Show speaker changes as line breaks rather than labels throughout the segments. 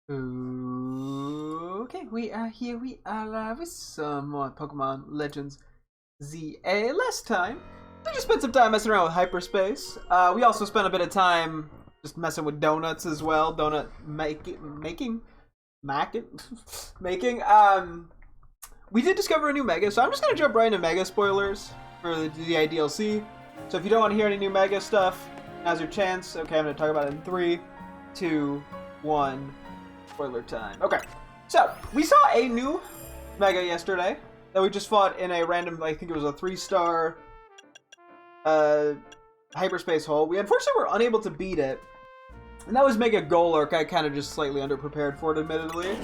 Okay, we are here. We are live with some more Pokemon Legends ZA. Last time, we just spent some time messing around with hyperspace. We also spent a bit of time just messing with donuts as well. Donut making. We did discover a new Mega, so I'm just gonna jump right into Mega spoilers for the DLC. So if you don't want to hear any new Mega stuff, now's your chance. Okay, I'm gonna talk about it in 3, 2, 1. Spoiler time. Okay, so we saw a new Mega yesterday that we just fought in a random, I think it was a 3-star hyperspace hole. We unfortunately were unable to beat it, and that was Mega Golurk. I kind of just slightly underprepared for it, admittedly.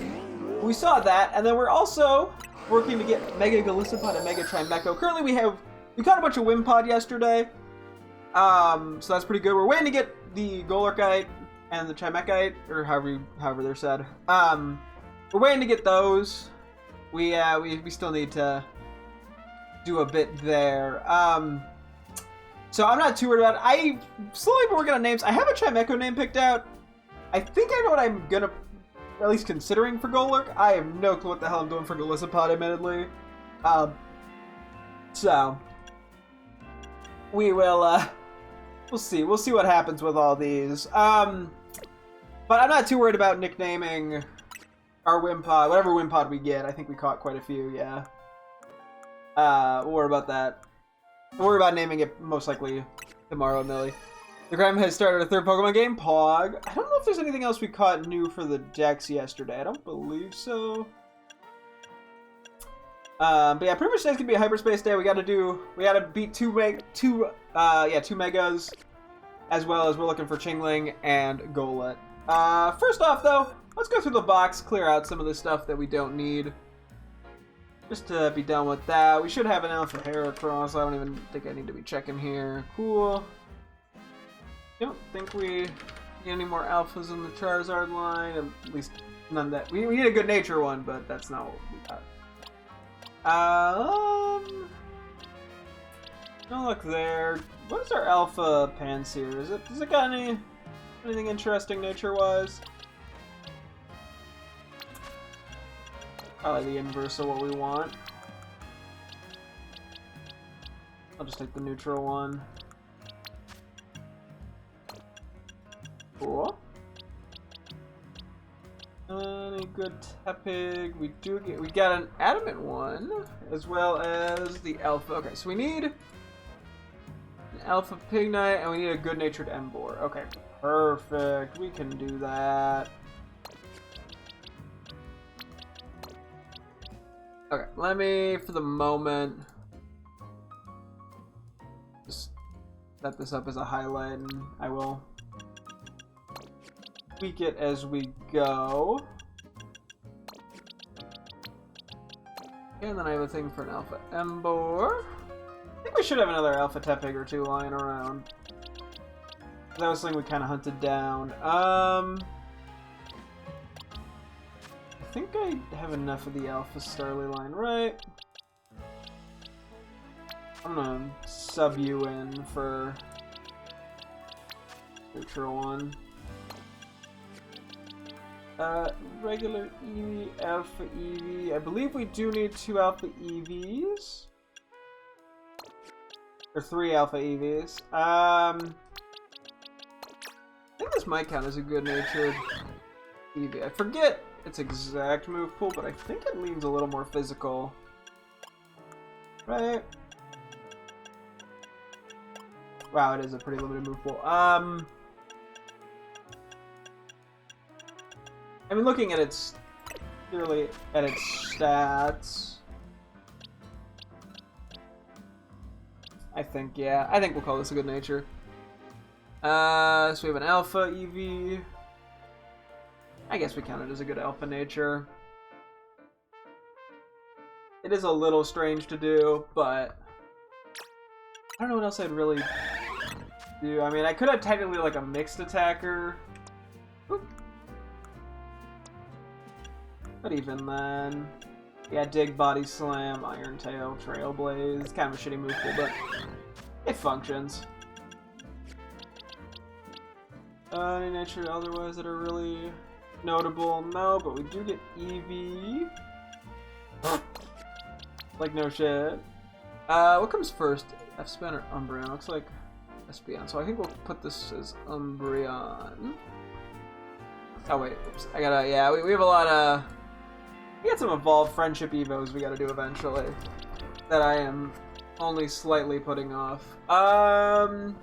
We saw that, and then we're also working to get Mega Golisopod and Mega Trimecho. Currently, we caught a bunch of Wimpod yesterday, so that's pretty good. We're waiting to get the Golurkite and the Chimechite, or however they're said. We're waiting to get those. We still need to do a bit there. So I'm not too worried about it. I slowly been working on names. I have a Chimecho name picked out. I think I know what I'm gonna, at least considering for Golurk. I have no clue what the hell I'm doing for Golisopod, admittedly. So we will, we'll see. We'll see what happens with all these. But I'm not too worried about nicknaming our Wimpod, whatever Wimpod we get. I think we caught quite a few, yeah. We'll worry about that. We'll worry about naming it most likely tomorrow, Millie. The Grime has started a third Pokemon game, Pog. I don't know if there's anything else we caught new for the Dex yesterday. I don't believe so. But yeah, pretty much today's gonna be a hyperspace day. We gotta beat two Megas, as well as we're looking for Chingling and Golett. First off, though, let's go through the box, clear out some of the stuff that we don't need. Just to be done with that. We should have an Alpha Heracross. I don't even think I need to be checking here. Cool. Don't think we need any more Alphas in the Charizard line. At least none that... We need a Good Nature one, but that's not what we got. Don't look there. What is our Alpha Panseer? Does it got anything interesting nature-wise? Probably the inverse of what we want. I'll just take the neutral one. Cool. Any good Tepig? We got an Adamant one, as well as the Alpha. Okay, so we need an Alpha Pignite, and we need a good-natured Emboar. Okay, perfect. We can do that. Okay, let me, for the moment, just set this up as a highlight, and I will tweak it as we go. And then I have a thing for an Alpha Emboar. I think we should have another Alpha Tepig or two lying around. That was something we kind of hunted down. I think I have enough of the Alpha Starly line, right? I'm gonna sub you in for neutral one. Regular Eevee, Alpha Eevee. I believe we do need 2 Alpha Eevees. Or 3 Alpha Eevees. I think this might count as a good-natured Eevee. I forget its exact move pool, but I think it leans a little more physical. Right? Wow, it is a pretty limited move pool. I mean, looking at its purely at its stats, I think we'll call this a good nature. So we have an Alpha Eevee. I guess we count it as a good Alpha nature. It is a little strange to do, but I don't know what else I'd really do. I mean, I could have technically like a mixed attacker. Oop. But even then, yeah, Dig, Body Slam, Iron Tail, Trailblaze. It's kind of a shitty move pool, but it functions. Any nature otherwise that are really notable, no, but we do get Eevee. Like no shit. What comes first? F-Span or Umbreon? Looks like Espeon, so I think we'll put this as Umbreon. Oh wait, oops. I gotta, yeah, we have a lot of, we got some evolved friendship evos we gotta do eventually that I am only slightly putting off. I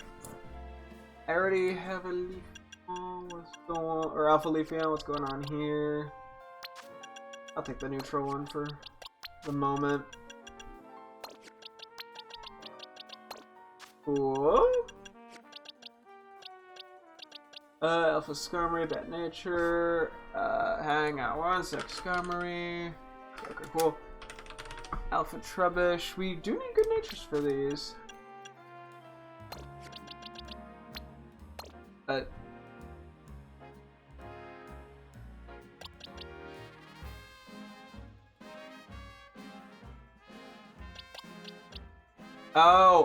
already have a Leafeon, what's going on, or Alpha Leafeon, what's going on here? I'll take the neutral one for the moment. Cool. Alpha Skarmory, Bad Nature. Hang out 1 sec, Skarmory. Okay, cool. Alpha Trubbish. We do need good natures for these.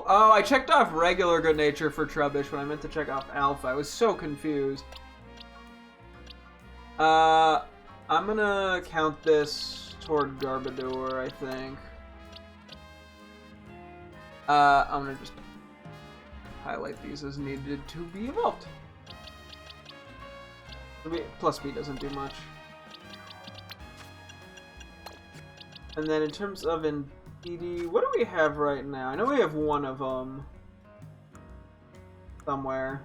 Oh, I checked off regular good nature for Trubbish when I meant to check off Alpha. I was so confused. I'm gonna count this toward Garbodor, I think. I'm gonna just highlight these as needed to be evolved. Plus B doesn't do much. And then in terms of Indeedee, what do we have right now? I know we have one of them somewhere.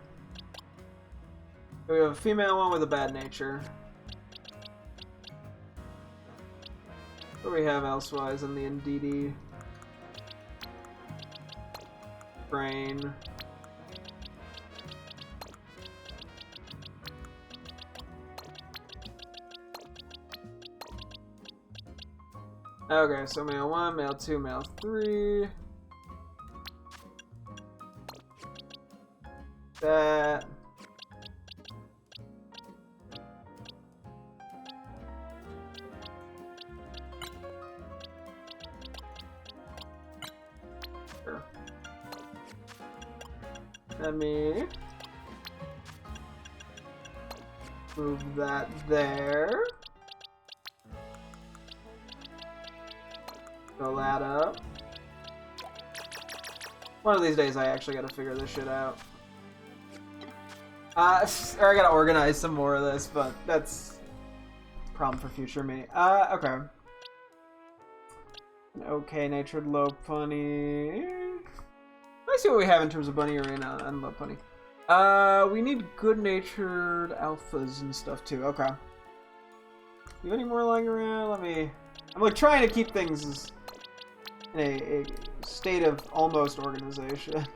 We have a female one with a bad nature. What do we have elsewise in the Indeedee? Brain. Okay, so male 1, male 2, male 3. That. Sure. Let me move that there. Fill that up. One of these days I actually gotta figure this shit out. Or I gotta organize some more of this, but that's a problem for future me. Okay. An okay natured Lopunny. Let's see what we have in terms of Bunny Arena and Lopunny. We need good natured alphas and stuff too. Okay. You have any more lying around? I'm like trying to keep things in a state of almost organization.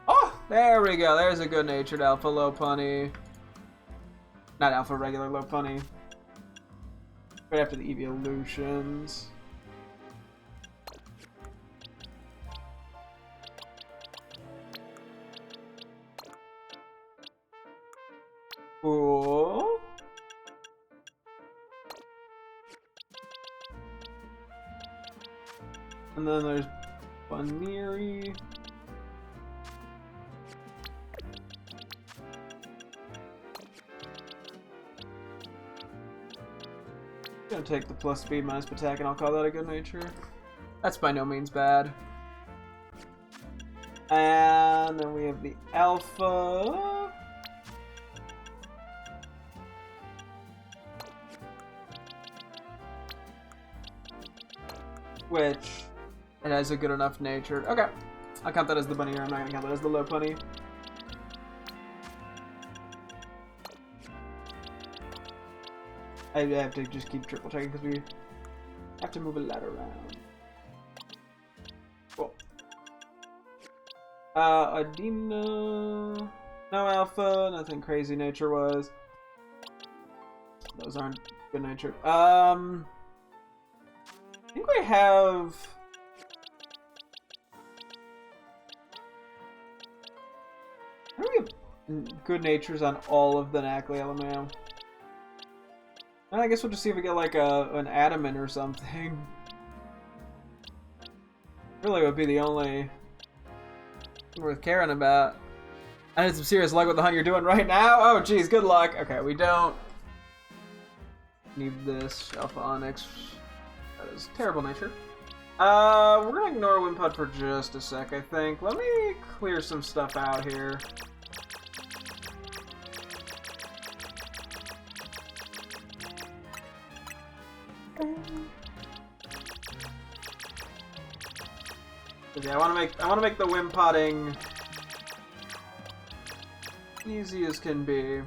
Oh, there we go. There's a good-natured Alpha Lopunny. Not Alpha, regular Lopunny. Right after the evolutions. Cool. And then there's Bunnery. Gonna take the plus speed minus attack and I'll call that a good nature. That's by no means bad. And then we have the Alpha. Which it has a good enough nature. Okay. I'll count that as the bunny here. I'm not gonna count that as the Lopunny. I have to just keep triple checking because we have to move a lot around. Cool. Adina. No alpha, nothing crazy nature was. Those aren't good natured. I think we have. I think we have good natures on all of the Nacli LMAO. I guess we'll just see if we get like an Adamant or something. Really would be the only thing worth caring about. I had some serious luck with the hunt you're doing right now. Oh, geez, good luck. Okay, we don't need this Alpha Onyx. That is terrible nature. We're gonna ignore Wimpod for just a sec, I think. Let me clear some stuff out here. Yeah, I wanna make the Wimpotting easy as can be.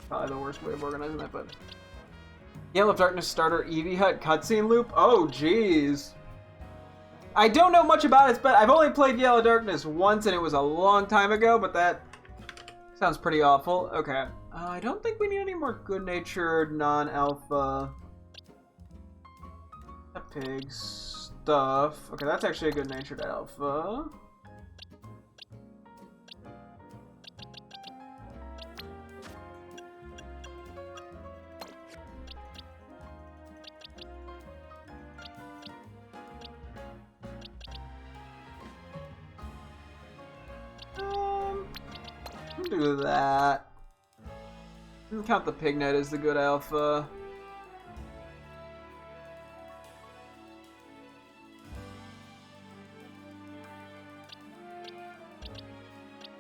Probably the worst way of organizing that, but Gale of Darkness starter Eevee Hut cutscene loop? Oh, jeez. I don't know much about it, but I've only played Gale of Darkness once, and it was a long time ago, but that sounds pretty awful. Okay. I don't think we need any more good-natured, non-alpha pig stuff. Okay, that's actually a good-natured alpha. We'll do that. Count the Pignet as the good alpha.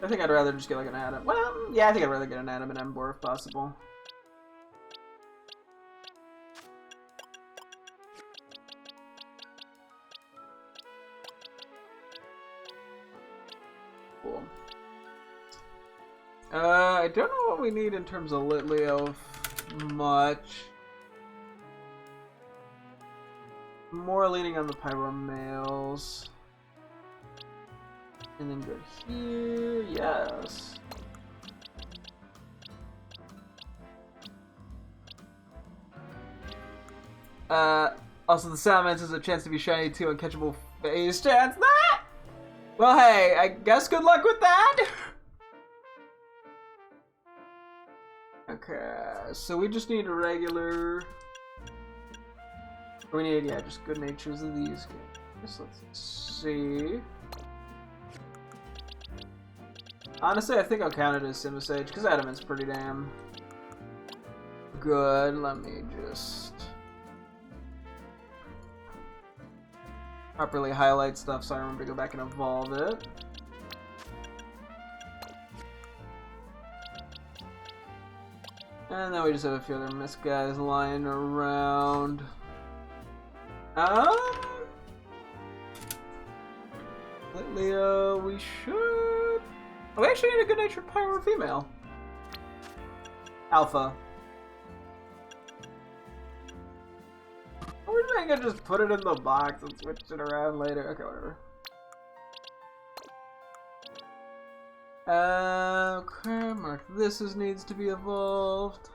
I think I'd rather just get like an Adam. Well, yeah, I think I'd rather get an Adam and Embor if possible. Cool. I don't know what we need in terms of Litleo much. More leaning on the Pyro males. And then good here, yes. Also the Salamence has a chance to be shiny too, uncatchable phase chance. Nah! Well, hey, I guess good luck with that. Okay, so we just need a regular. We need, yeah, just good natures of these guys. Let's see. Honestly, I think I'll count it as Simisage because Adaman's pretty damn good. Let me just properly highlight stuff so I remember to go back and evolve it. And then we just have a few other missed guys lying around. Leo, we should. Oh, we actually need a good-natured Pyro female. Alpha. Or I could just put it in the box and switch it around later. Okay, whatever. Okay, mark this as needs to be evolved.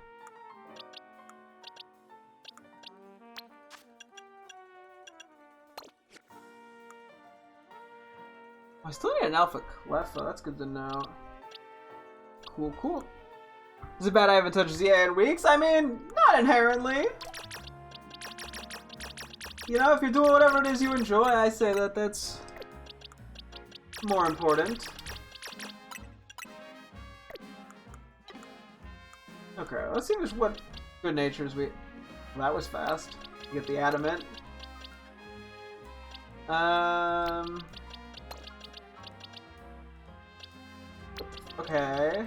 I still need an Alpha Cleffa, that's good to know. Cool, cool. Is it bad I haven't touched ZA in weeks? I mean, not inherently. You know, if you're doing whatever it is you enjoy, I say that that's more important. Okay, let's see what good natures we... Well, that was fast. You get the adamant. Okay.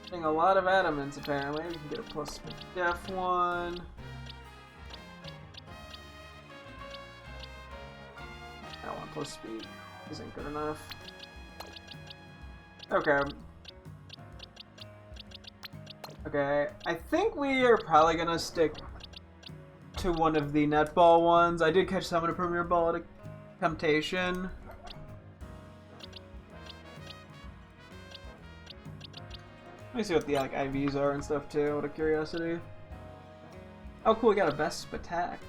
Getting a lot of adamants apparently. We can get a plus def one. I don't want plus speed. Isn't good enough. Okay. Okay, I think we are probably gonna stick to one of the netball ones. I did catch some in a Premier Ball at a Temptation. Let me see what the like IVs are and stuff too, out of curiosity. Oh cool, we got a Vesp attack.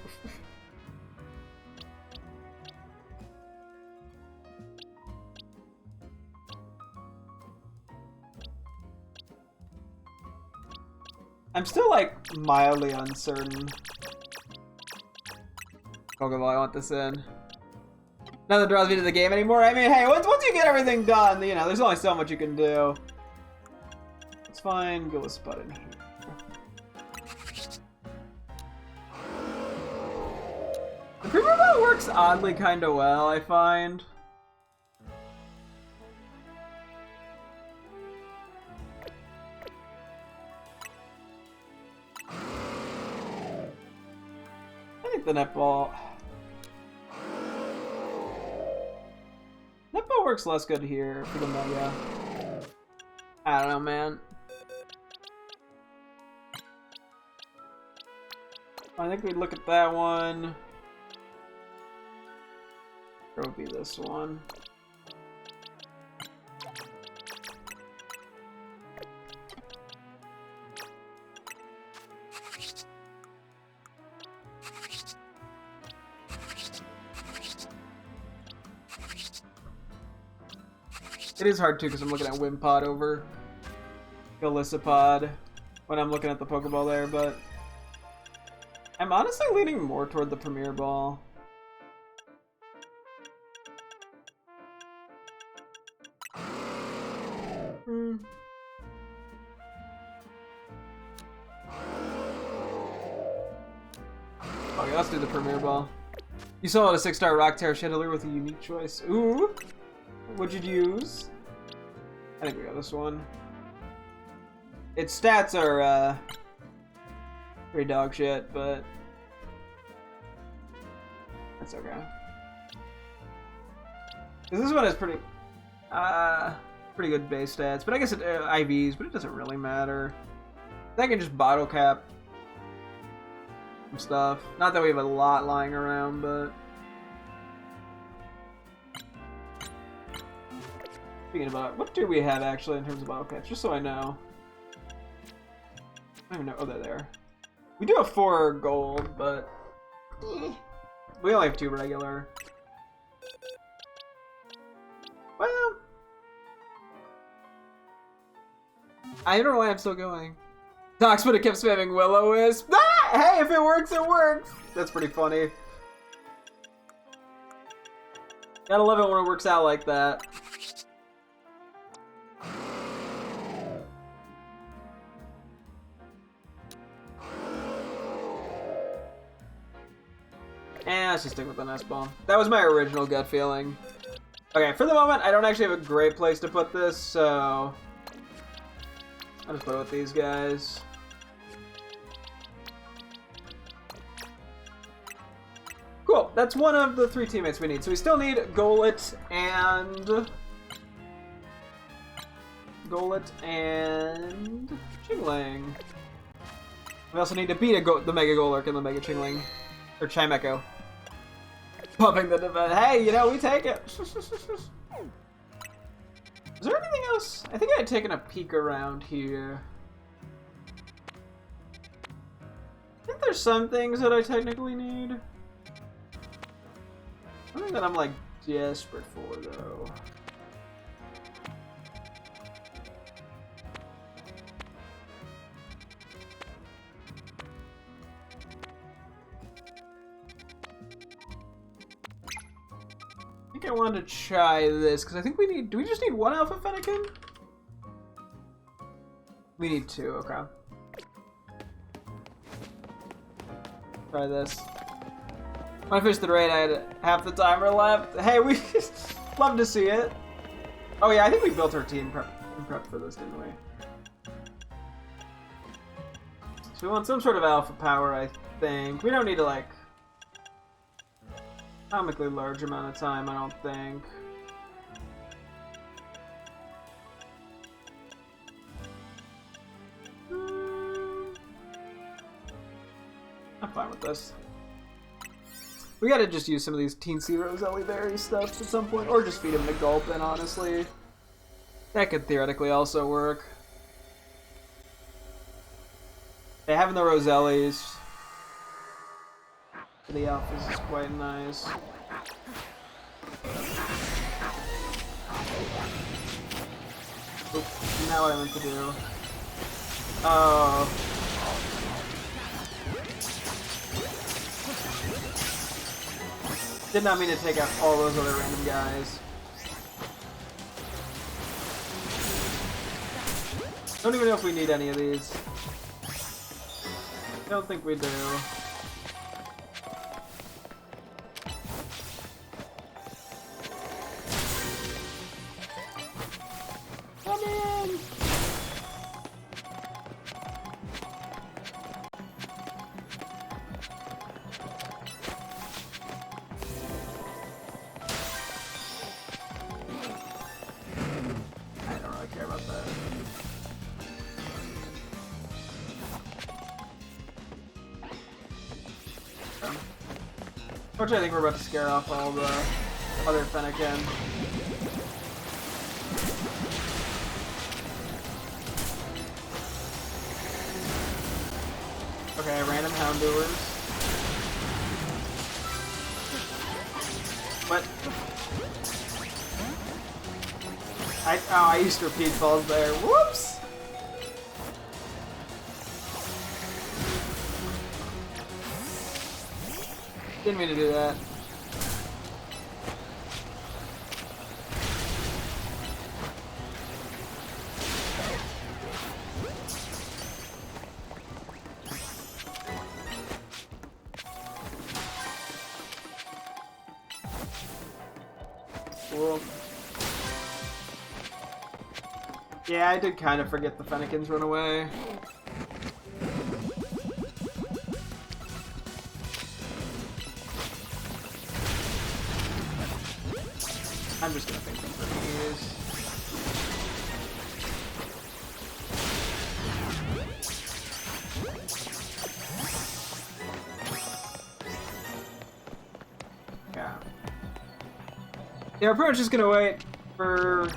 I'm still like mildly uncertain. Pokeball, I want this in. Nothing draws me to the game anymore. I mean, hey, once you get everything done, you know, there's only so much you can do. It's fine. Go with Spud in here. The Premier Ball works oddly kind of well, I find. I think the netball works less good here for the Mega. I don't know, man. I think we'd look at that one. Or would be this one. It is hard too because I'm looking at Wimpod over Golisopod when I'm looking at the Pokeball there, but I'm honestly leaning more toward the Premier Ball. Okay, let's do the Premier Ball. You saw a 6-star Rock Terra Chandelier with a unique choice. Ooh! What'd you use? I think we got this one. Its stats are, pretty dog shit, but that's okay. Cause this one has pretty good base stats, but I guess it IVs, but it doesn't really matter. I can just bottle cap some stuff. Not that we have a lot lying around, but speaking about what do we have actually in terms of bottle caps, just so I know. I don't even know. Oh, they're there. We do have 4 gold, but we only have 2 regular. Well, I don't know why I'm still going. Docs would have kept spamming Will-O-Wisp. Ah! Hey, if it works, it works. That's pretty funny. Gotta love it when it works out like that. Let's just stick with the Nest Ball. That was my original gut feeling. Okay, for the moment, I don't actually have a great place to put this, so I'll just put it with these guys. Cool, that's one of the 3 teammates we need. So we still need Golett and Chingling. We also need to beat the Mega Golurk and the Mega Chingling. Or Chimecho. Pumping the defense. Hey, you know, we take it. Is there anything else? I think I had taken a peek around here. I think there's some things that I technically need. Something that I'm like desperate for though. I think I wanted to try this because I think we need. Do we just need 1 Alpha Fennekin? We need 2. Okay. Try this. When I finished the raid, I had half the timer left. Hey, we love to see it. Oh yeah, I think we built our team prep for this, didn't we? So we want some sort of alpha power, I think. We don't need to like comically large amount of time, I don't think. I'm fine with this. We gotta just use some of these teensy Roselli berry stuff at some point, or just feed him the Gulpin, honestly. That could theoretically also work. Yeah, having the Rosellis for the alphas is quite nice. Oops, now what I meant to do. Oh. Did not mean to take out all those other random guys. Don't even know if we need any of these. I don't think we do. Come in! I don't really care about that. Which I think we're about to scare off all the other Fennekin. Okay, random Houndours. What? I used repeat balls there. Whoops! Didn't mean to do that. Cool. Yeah, I did kind of forget the Fennekins run away. I'm just gonna think for these. Yeah. Yeah, we're pretty much just gonna wait for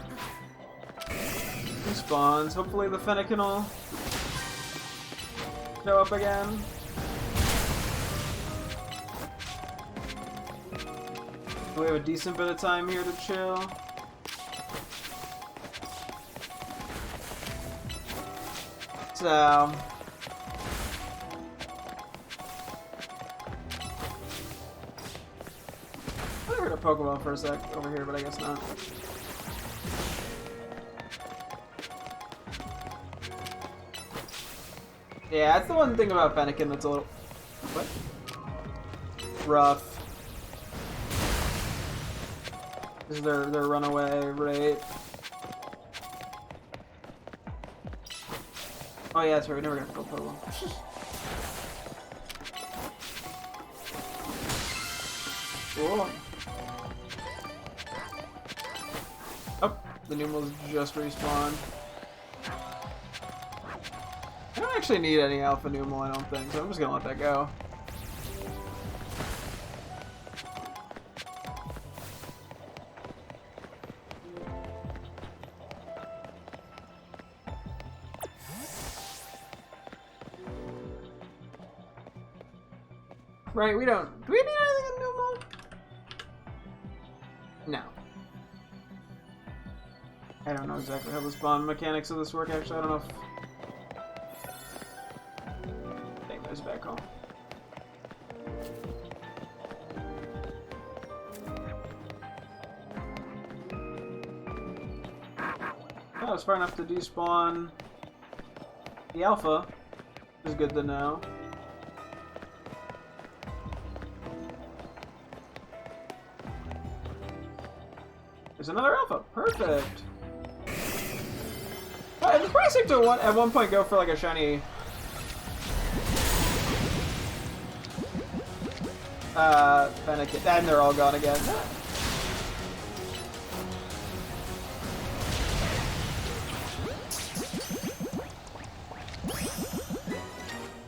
spawns. Hopefully the Fennekin will show up again. We have a decent bit of time here to chill. So I heard a Pokeball for a sec over here, but I guess not. Yeah, that's the one thing about Fennekin that's a little rough. Is their runaway rate. Oh yeah, that's right, we never got to go Pokemon. Cool. Oh, the Numels just respawned. I don't actually need any Alpha Numel, I don't think, so I'm just gonna let that go. Right, we don't. Do we need anything in Numel? No. I don't know exactly how the spawn mechanics of this work, actually. I don't know if. Dang, there's back home. Oh, it's far enough to despawn the Alpha, which is good to know. There's another Alpha. Perfect. Well, the price seemed to at one point go for like a shiny Fennekin, and they're all gone again.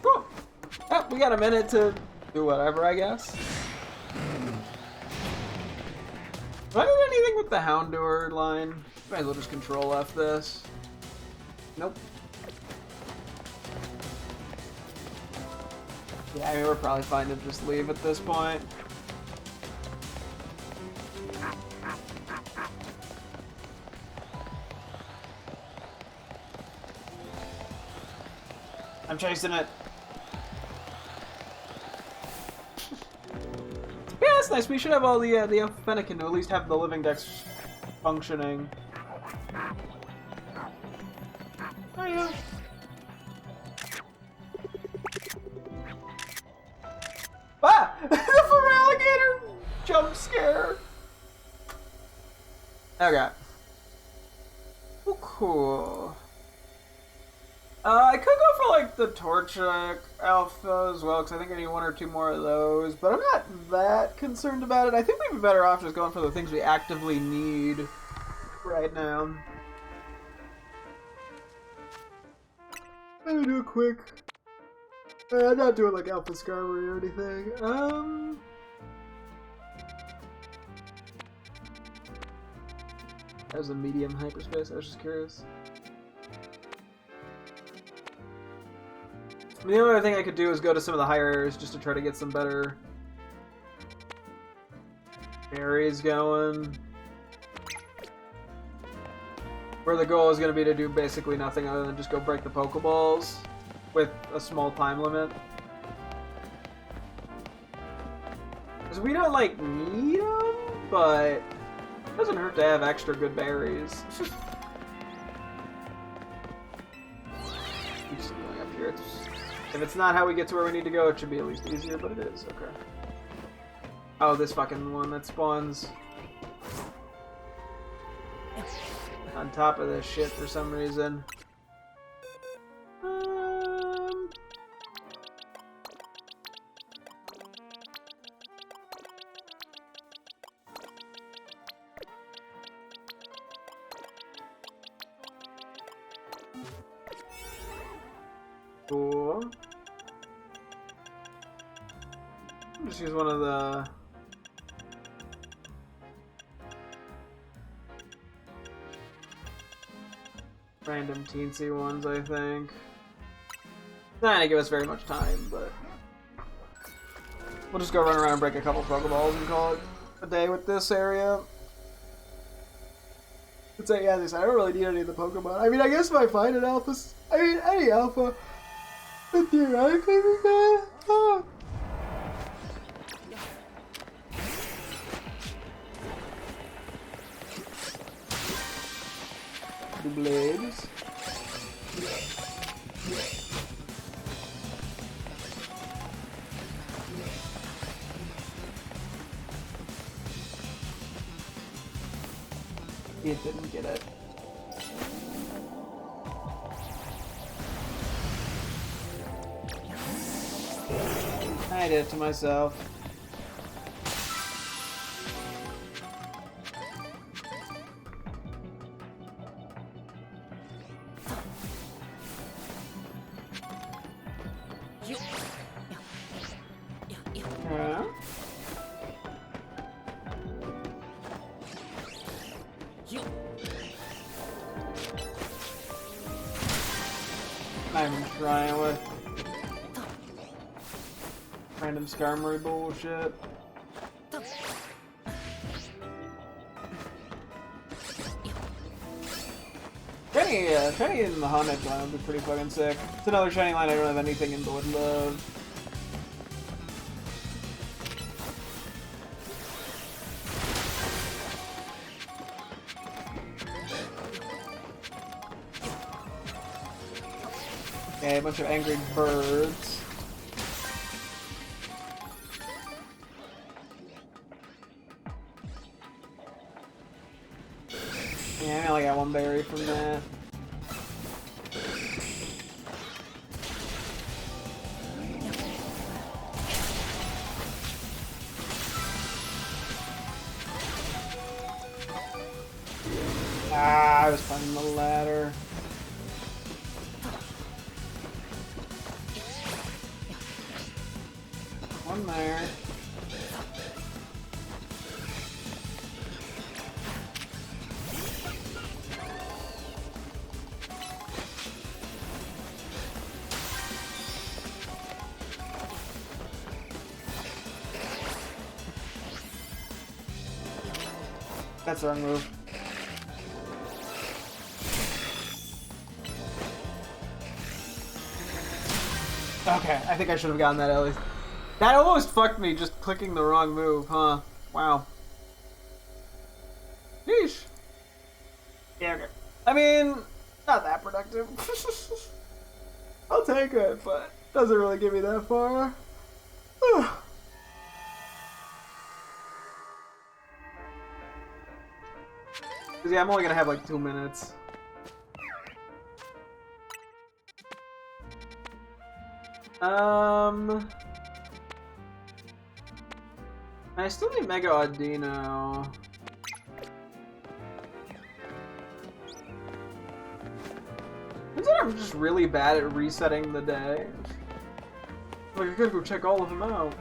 Cool. Oh, we got a minute to do whatever, I guess. Do I need anything with the Houndour line? Might as well just Control F this. Nope. Yeah, I mean, we're probably fine to just leave at this point. I'm chasing it. Yeah, that's nice. We should have all the Fennekin to at least have the living decks functioning. Oh yeah. Ah! The Feraligatr jump scare. Okay. Oh, cool. I could go for like the Torchic Alpha as well, because I think I need 1 or 2 more of those, but I'm not that concerned about it. I think we'd be better off just going for the things we actively need right now. Let me do a quick... I'm not doing like Alpha Skarmory or anything. That was a medium hyperspace, I was just curious. The only other thing I could do is go to some of the higher areas just to try to get some better berries going. Where the goal is going to be to do basically nothing other than just go break the Pokeballs with a small time limit. Because we don't, like, need them, but it doesn't hurt to have extra good berries. Keeps going up here. If it's not how we get to where we need to go, it should be at least easier, but it is. Okay. Oh, this fucking one that spawns on top of this shit for some reason. Cool. I'll just use one of the random teensy ones, I think. Not gonna give us very much time, but we'll just go run around and break a couple Pokeballs and call it a day with this area. It's like, yeah, I don't really need any of the Pokemon. I mean, I guess if I find an Alpha, I mean, any Alpha, but theoretically we can. Oh. The blades. It didn't get it. I did it to myself. Yeah. Not even trying with random Skarmory bullshit. Shiny in the Honedge line would be pretty fucking sick. It's another shiny line I don't have anything in but would love. Okay, a bunch of angry birds. Yeah, I only got one berry from that. Ah, I was finding the ladder. One there. That's the wrong move. Okay, I think I should have gotten that at least. That almost fucked me just clicking the wrong move, huh? Wow. Yeesh. Yeah, okay. I mean, not that productive. I'll take it, but doesn't really get me that far. Yeah, I'm only gonna have like 2 minutes. I still need Mega Audino. Turns out I'm just really bad at resetting the day. Like, I gotta go check all of them out.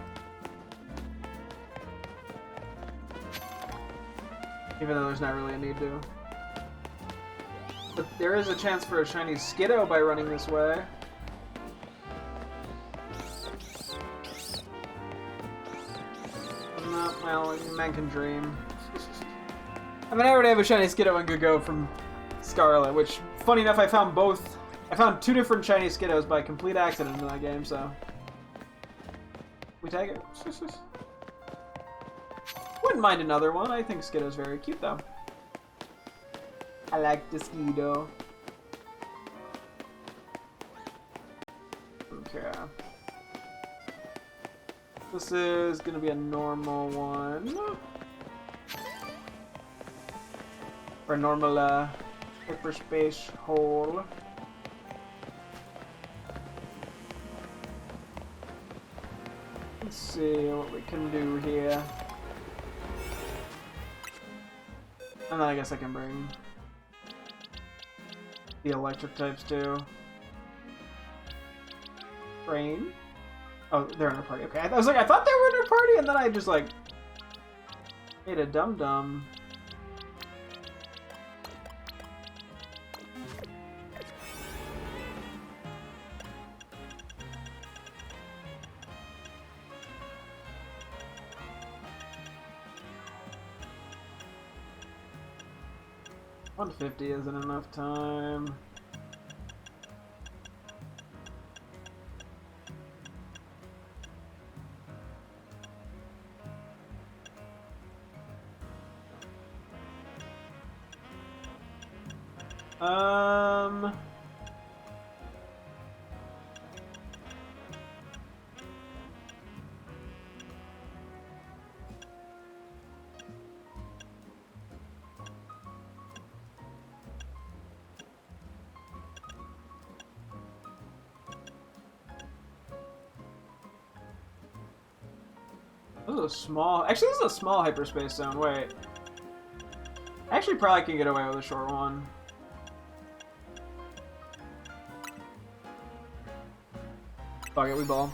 Even though there's not really a need to. But there is a chance for a shiny Skiddo by running this way. Well, man can dream. I mean, I already have a shiny Skiddo and Go from Scarlet, which, funny enough, I found both. I found 2 different shiny Skiddos by complete accident in that game, so we take it. Wouldn't mind another one. I think Skiddo's very cute, though. I like the Skiddo. Okay. This is gonna be a normal one. For a normal hyperspace hole. Let's see what we can do here. And then I guess I can bring the electric types too. Rain. Oh, they're in a party. Okay, I was like, I thought they were in a party, and then I just like made a dum-dum. $150 isn't enough time. This is a small... Actually, this is a small hyperspace zone. Wait. I actually probably can get away with a short one. Fuck it, we ball.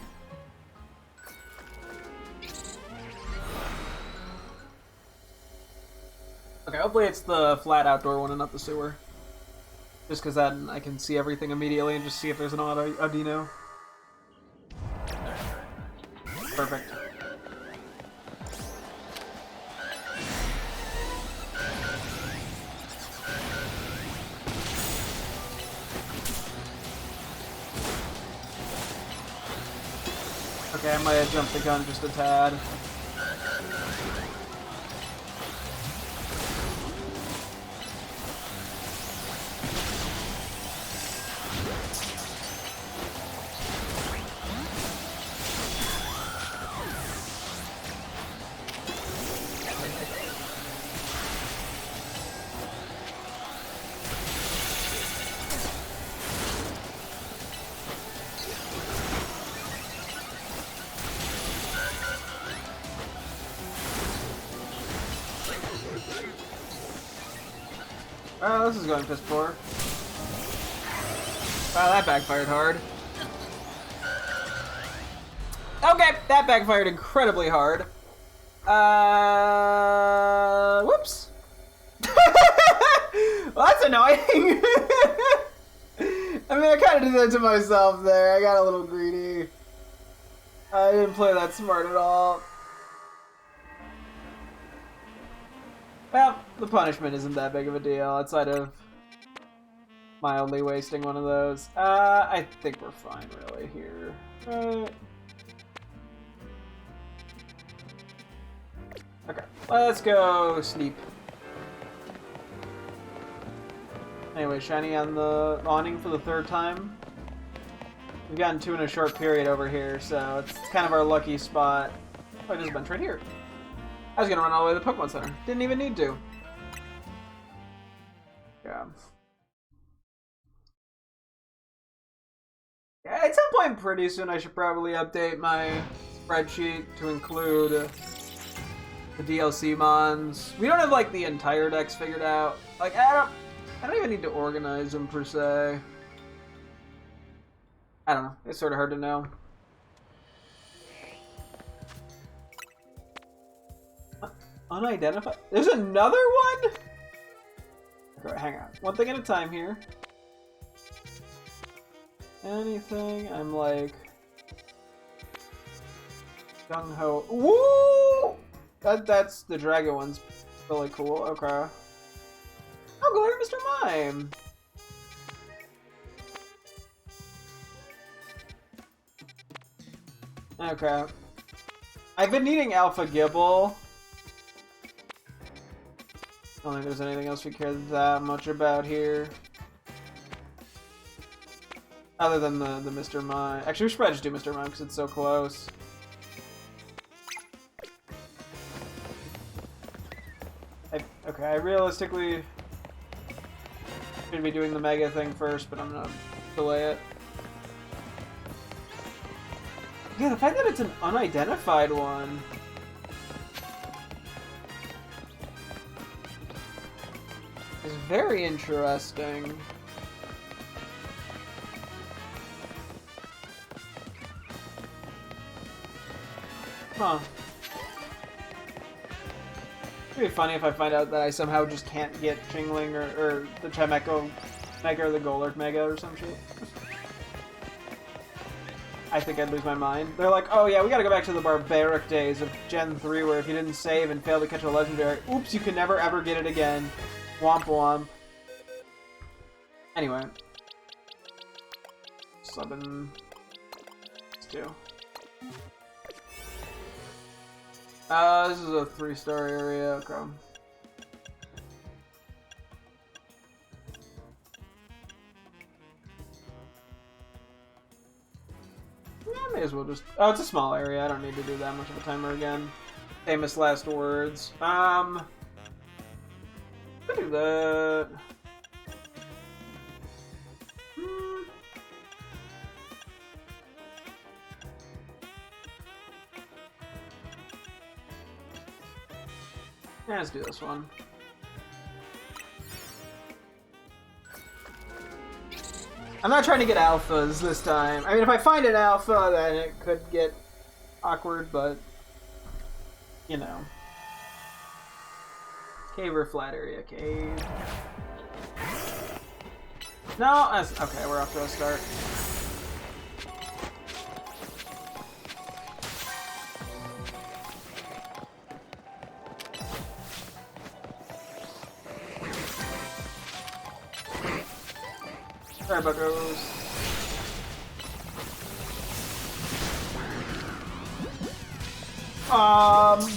Okay, hopefully it's the flat outdoor one and not the sewer. Just because then I can see everything immediately and just see if there's an Audino. Perfect. Okay, I might have jumped the gun just a tad. Oh, this is going piss poor. Wow, that backfired hard. Okay, that backfired incredibly hard. Whoops. Well, that's annoying. I mean, I kind of did that to myself there. I got a little greedy. I didn't play that smart at all. Well, the punishment isn't that big of a deal, outside of mildly wasting one of those. I think we're fine, really, here. Okay, let's go sleep. Anyway, shiny on the awning for the 3rd time. We've gotten 2 in a short period over here, so it's kind of our lucky spot. Oh, there's a bench right here. I was gonna run all the way to the Pokemon Center. Didn't even need to. Yeah. Yeah, at some point pretty soon I should probably update my spreadsheet to include the DLC mons. We don't have like the entire decks figured out. Like I don't even need to organize them per se. I don't know. It's sort of hard to know. Unidentified? There's another one? Okay, hang on. One thing at a time here. Anything? I'm like... Gung-ho. Woo! That's the dragon one's really cool. Okay. Oh, go ahead, Mr. Mime. Okay. I've been needing Alpha Gibble. I don't think there's anything else we care that much about here. Other than the Mr. Mime. Actually, we should probably just do Mr. Mime because it's so close. Okay, I realistically should be doing the Mega thing first, but I'm gonna delay it. Yeah, the fact that it's an unidentified one. Is very interesting. Huh. It'd be funny if I find out that I somehow just can't get Chingling or the Chimecho Mega or the Golurk Mega or some shit. I think I'd lose my mind. They're like, oh yeah, we gotta go back to the barbaric days of Gen 3 where if you didn't save and fail to catch a legendary, oops, you can never ever get it again. Womp womp. Anyway. 7... 2. This is a 3-star area, okay. Yeah, may as well just... Oh, it's a small area. I don't need to do that much of a timer again. Famous last words. I'll do that. Yeah, let's do this one. I'm not trying to get alphas this time. I mean, if I find an alpha, then it could get awkward, but... You know. Cave or flat area? Cave. No, that's... Okay, we're off to a start. Sorry, buggos.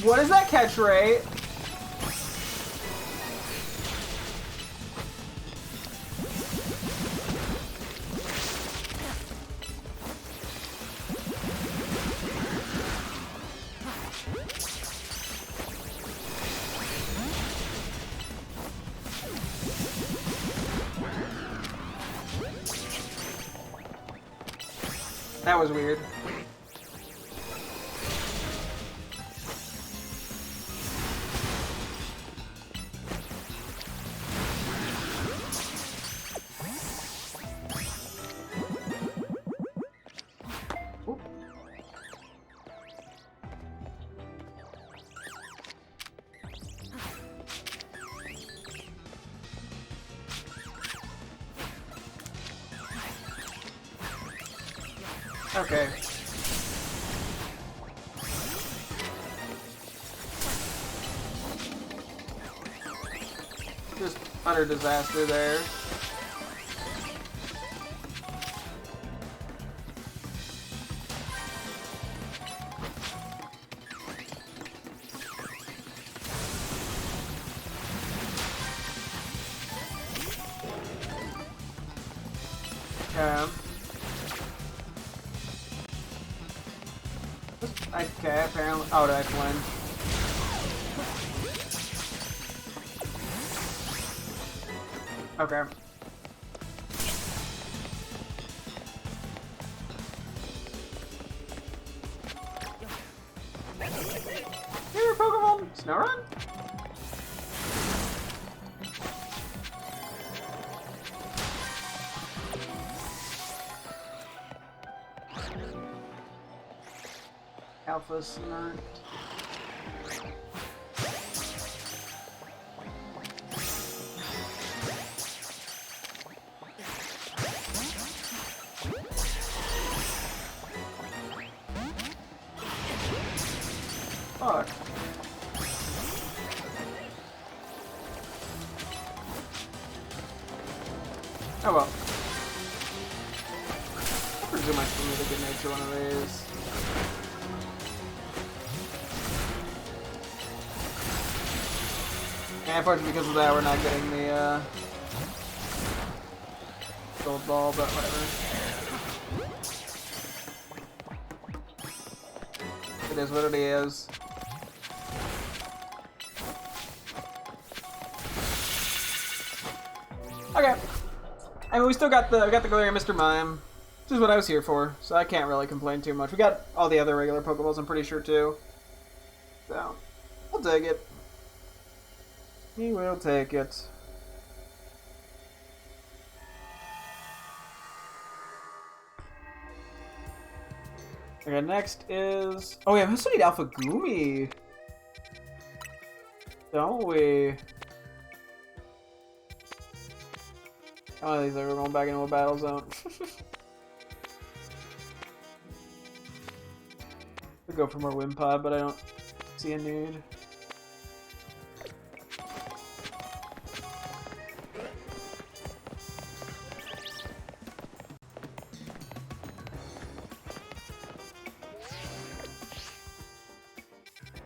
What is that catch rate? That was weird. Oop. Okay. Just utter disaster there. Okay. Okay, apparently. Oh, did I win? Okay. Here, Pokemon! Snorunt? Alpha Snorunt. Fuck. Oh well. I presume I still need a good nature one of these. And unfortunately because of that we're not getting the gold ball, but whatever. It is what it is. Okay. I mean, we still got the Galarian Mr. Mime, which is what I was here for, so I can't really complain too much. We got all the other regular Pokeballs, I'm pretty sure, too. So, I'll take it. He will take it. Okay, next is... Oh yeah, we also need Alpha Gloomy. Don't we? Oh, these are going back into a battle zone. Could go for more Wimpod, but I don't see a need.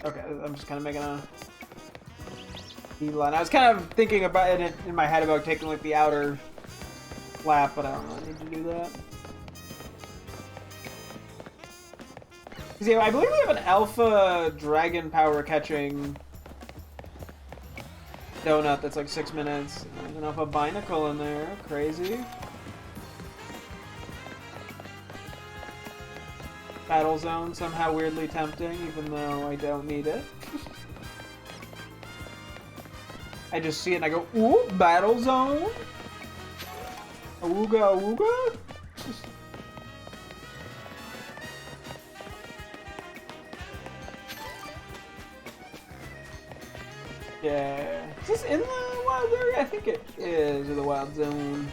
Okay, I'm just kind of making a beeline. I was kind of thinking about it in my head about taking like the outer flap, but I don't really need to do that. Because yeah, I believe we have an alpha dragon power catching donut that's like 6 minutes. There's an alpha binacle in there. Crazy. Battle zone somehow weirdly tempting, even though I don't need it. I just see it and I go, ooh, battle zone? Awooga awooga? Yeah. Is this in the wild area? I think it is, or the wild zone.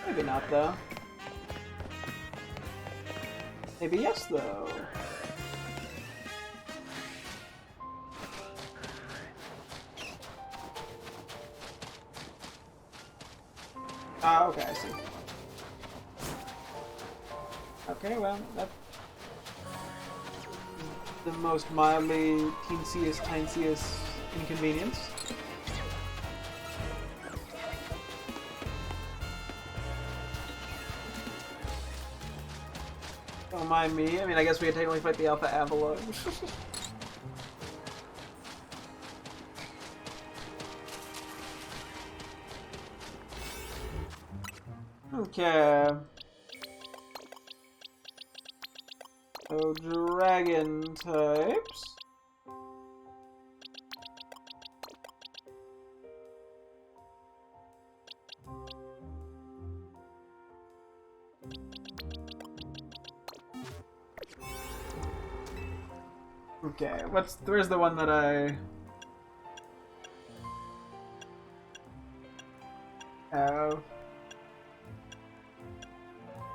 Maybe not, though. Maybe yes, though. Ah, okay, I see. Okay, well, that's the most mildly teensiest inconvenience. Don't mind me. I mean, I guess we could technically fight the Alpha Avalanche. Okay. So, dragon types. Okay, where's the one that I have?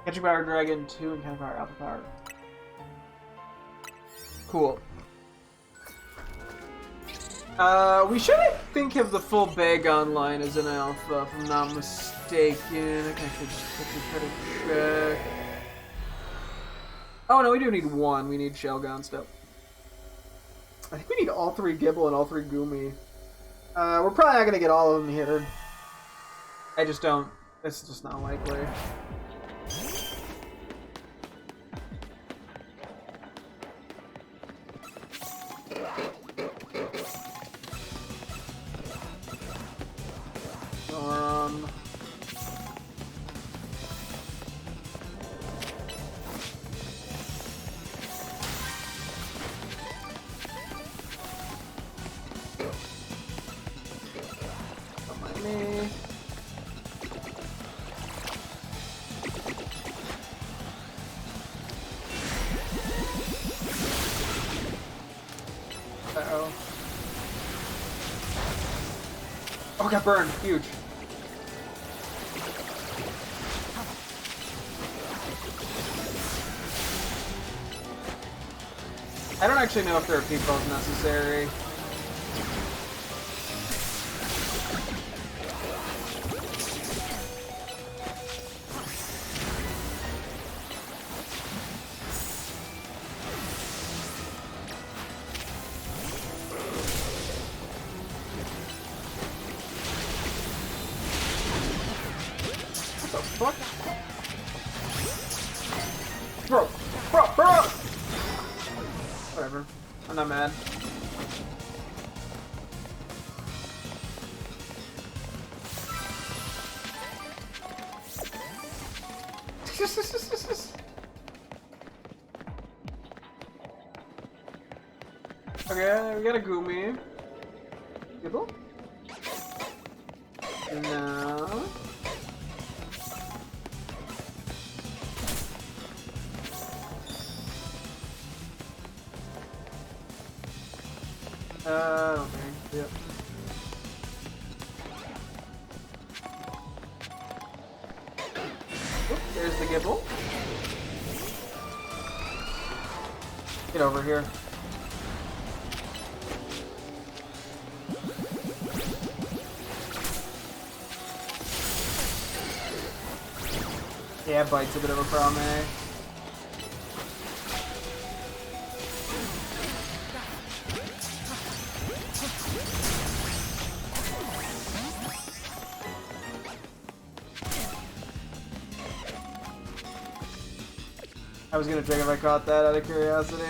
Catching Power Dragon 2 and Catching Power Alpha Power. Cool. We should, I think, have the full Bagon line as an alpha, if I'm not mistaken. I should just quickly try to check. Oh no, we do need one. We need Shelgon still. I think we need all three Gibble and all three Goomy. We're probably not gonna get all of them here. I just don't It's just not likely. Don't mind me. Uh-oh. Oh, got burned. Huge. I don't actually know if there are people necessary. What? Bro! Whatever. I'm not mad. Okay, we got a Goomy. Gibble? No. Okay. Yep. Oop, there's the Gibble. Get over here. Yeah, Bite's a bit of a problem, eh? I was gonna check if I caught that out of curiosity.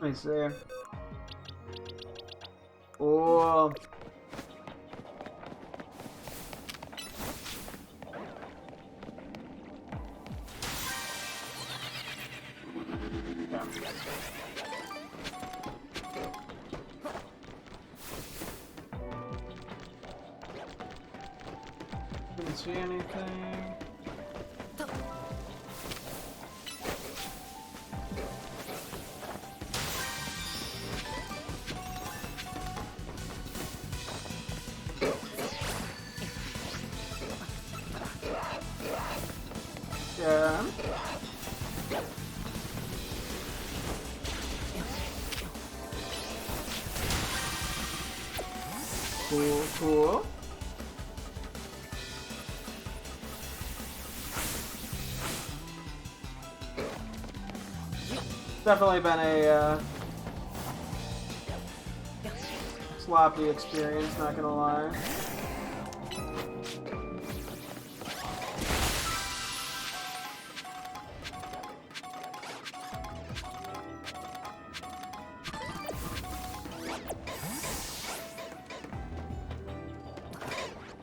Let me see. Oh. Didn't see anything. Yeah. Cool, cool. Definitely been a sloppy experience, not gonna lie.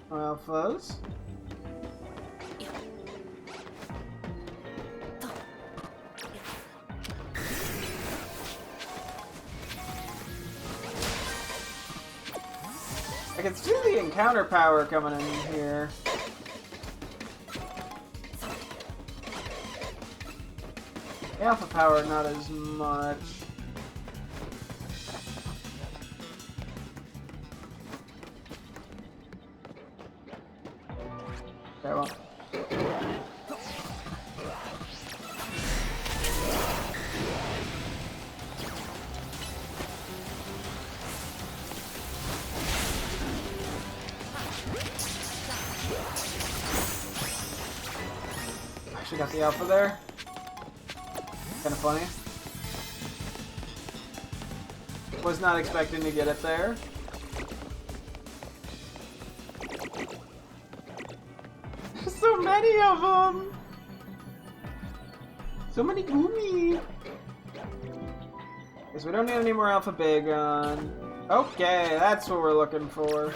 Well, fuzz. I can see the encounter power coming in here. Alpha power, not as much. Okay, well. got the alpha there. Kind of funny. Was not expecting to get it there. There's so many of them! So many Goomy! Guess we don't need any more Alpha Bagon. Okay, that's what we're looking for.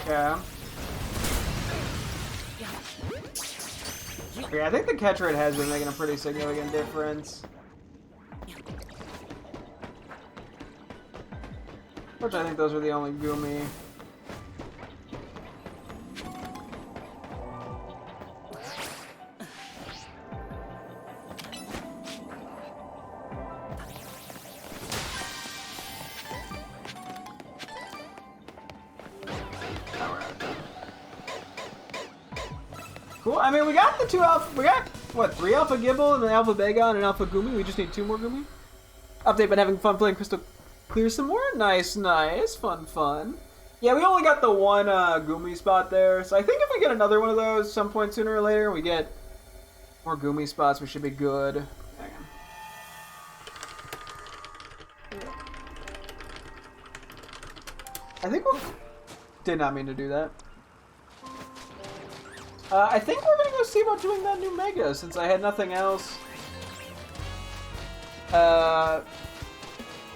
Yeah. Okay, I think the catch rate has been making a pretty significant difference. Which I think those are the only Goomy. Cool. I mean, we got the 2 alpha. We got what, 3 alpha Gibble and an alpha Bagon and an alpha Goomy. We just need 2 more Goomy. Update. Been having fun playing Crystal Clear some more. Nice, nice, fun. Yeah, we only got the 1 Goomy spot there, so I think if we get another one of those some point sooner or later, we get more Goomy spots. We should be good. Hang on. I think we did not mean to do that. I think we're gonna go see about doing that new Mega, since I had nothing else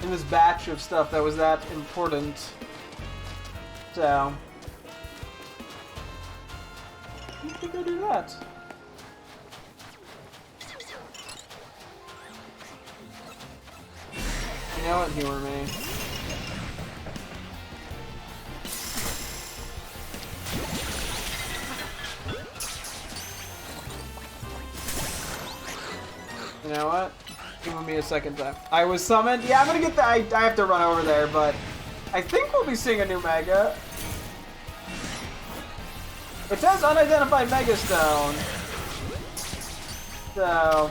in this batch of stuff that was that important. So, I think I'll do that. You know what? Humor me. You know what? Give me a second time. I was summoned. Yeah, I'm gonna get the. I have to run over there, but I think we'll be seeing a new Mega. It says unidentified Mega Stone. So.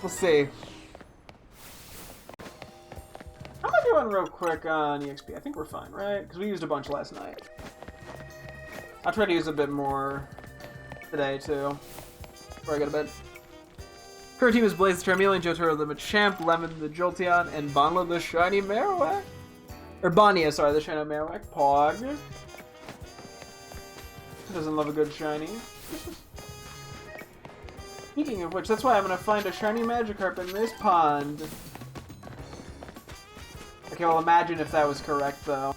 We'll see. How am I doing real quick on EXP? I think we're fine, right? Because we used a bunch last night. I'll try to use a bit more today, too. Before I go to bed. Current team is Blaze the Charmeleon, Jotaro the Machamp, Lemon the Jolteon, and Bonla the Shiny Marowak. Or Bonnia, sorry, the Shiny Marowak. Pog. Who doesn't love a good shiny? Speaking of which, that's why I'm gonna find a shiny Magikarp in this pond. Okay, well, imagine if that was correct, though.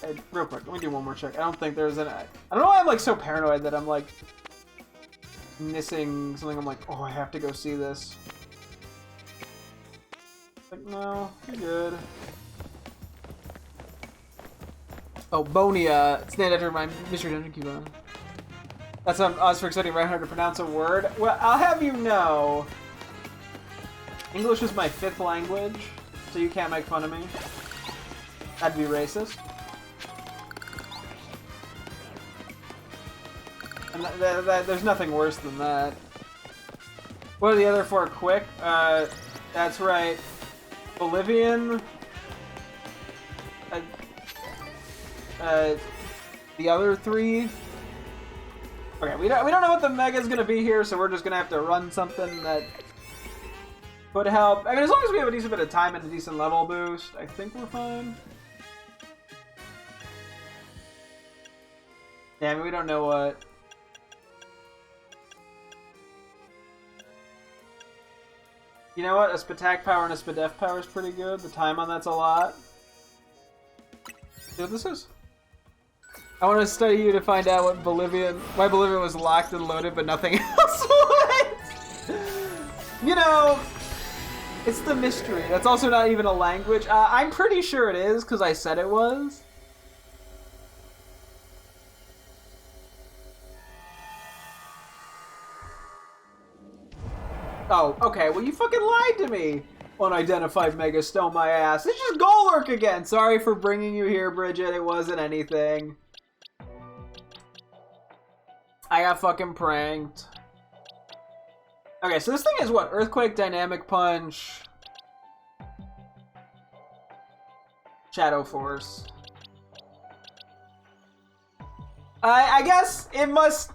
Hey, real quick, let me do one more check. I don't think there's an... I don't know why I'm, like, so paranoid that I'm, like, missing something. I'm like, oh, I have to go see this. Like, no, you're good. Oh, Bonia. It's named after my Mystery Dungeon coupon. That's on us for accepting right to pronounce a word. Well, I'll have you know, English is my 5th language, so you can't make fun of me. That'd be racist. And there's nothing worse than that. What are the other 4? Quick? That's right. Bolivian. The other 3. Okay, we don't know what the Mega's gonna be here, so we're just gonna have to run something that could help. I mean, as long as we have a decent bit of time and a decent level boost, I think we're fine. Yeah, I mean, we don't know what. You know what? A Spatak power and a Spadef power is pretty good. The time on that's a lot. See what this is? I want to study you to find out why Bolivian was locked and loaded, but nothing else was. You know, it's the mystery. That's also not even a language. I'm pretty sure it is, because I said it was. Oh, okay. Well, you fucking lied to me. Unidentified Mega Stone my ass. It's just Golurk again. Sorry for bringing you here, Bridget. It wasn't anything. I got fucking pranked. Okay, so this thing is what? Earthquake, Dynamic Punch, Shadow Force. I guess it must...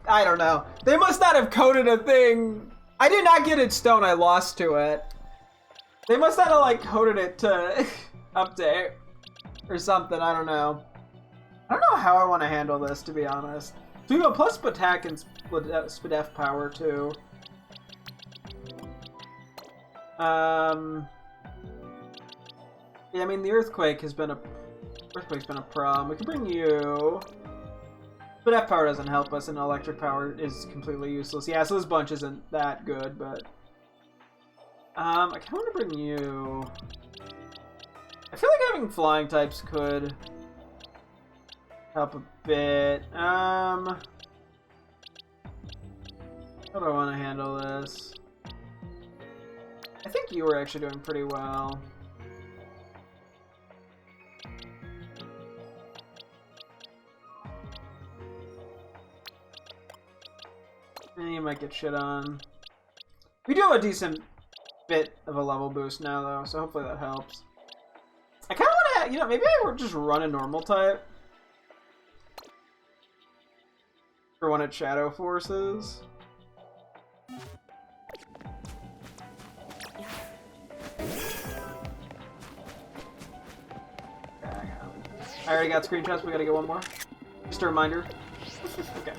I don't know. They must not have coded a thing. I did not get its stone. I lost to it. They must not have, like, coded it to update or something. I don't know. I don't know how I want to handle this, to be honest. So we go plus attack and Spadef power, too. Yeah, I mean, the Earthquake's been a problem. We could bring you... Spadef power doesn't help us, and electric power is completely useless. Yeah, so this bunch isn't that good, but... I kind of want to bring you... I feel like having flying types could help a bit. How do I want to handle this? I think you were actually doing pretty well. And you might get shit on. We do have a decent bit of a level boost now, though, so hopefully that helps. I kind of want to, you know, maybe I would just run a normal type for when it Shadow Forces. I already got screenshots, we gotta get one more. Just a reminder. Okay.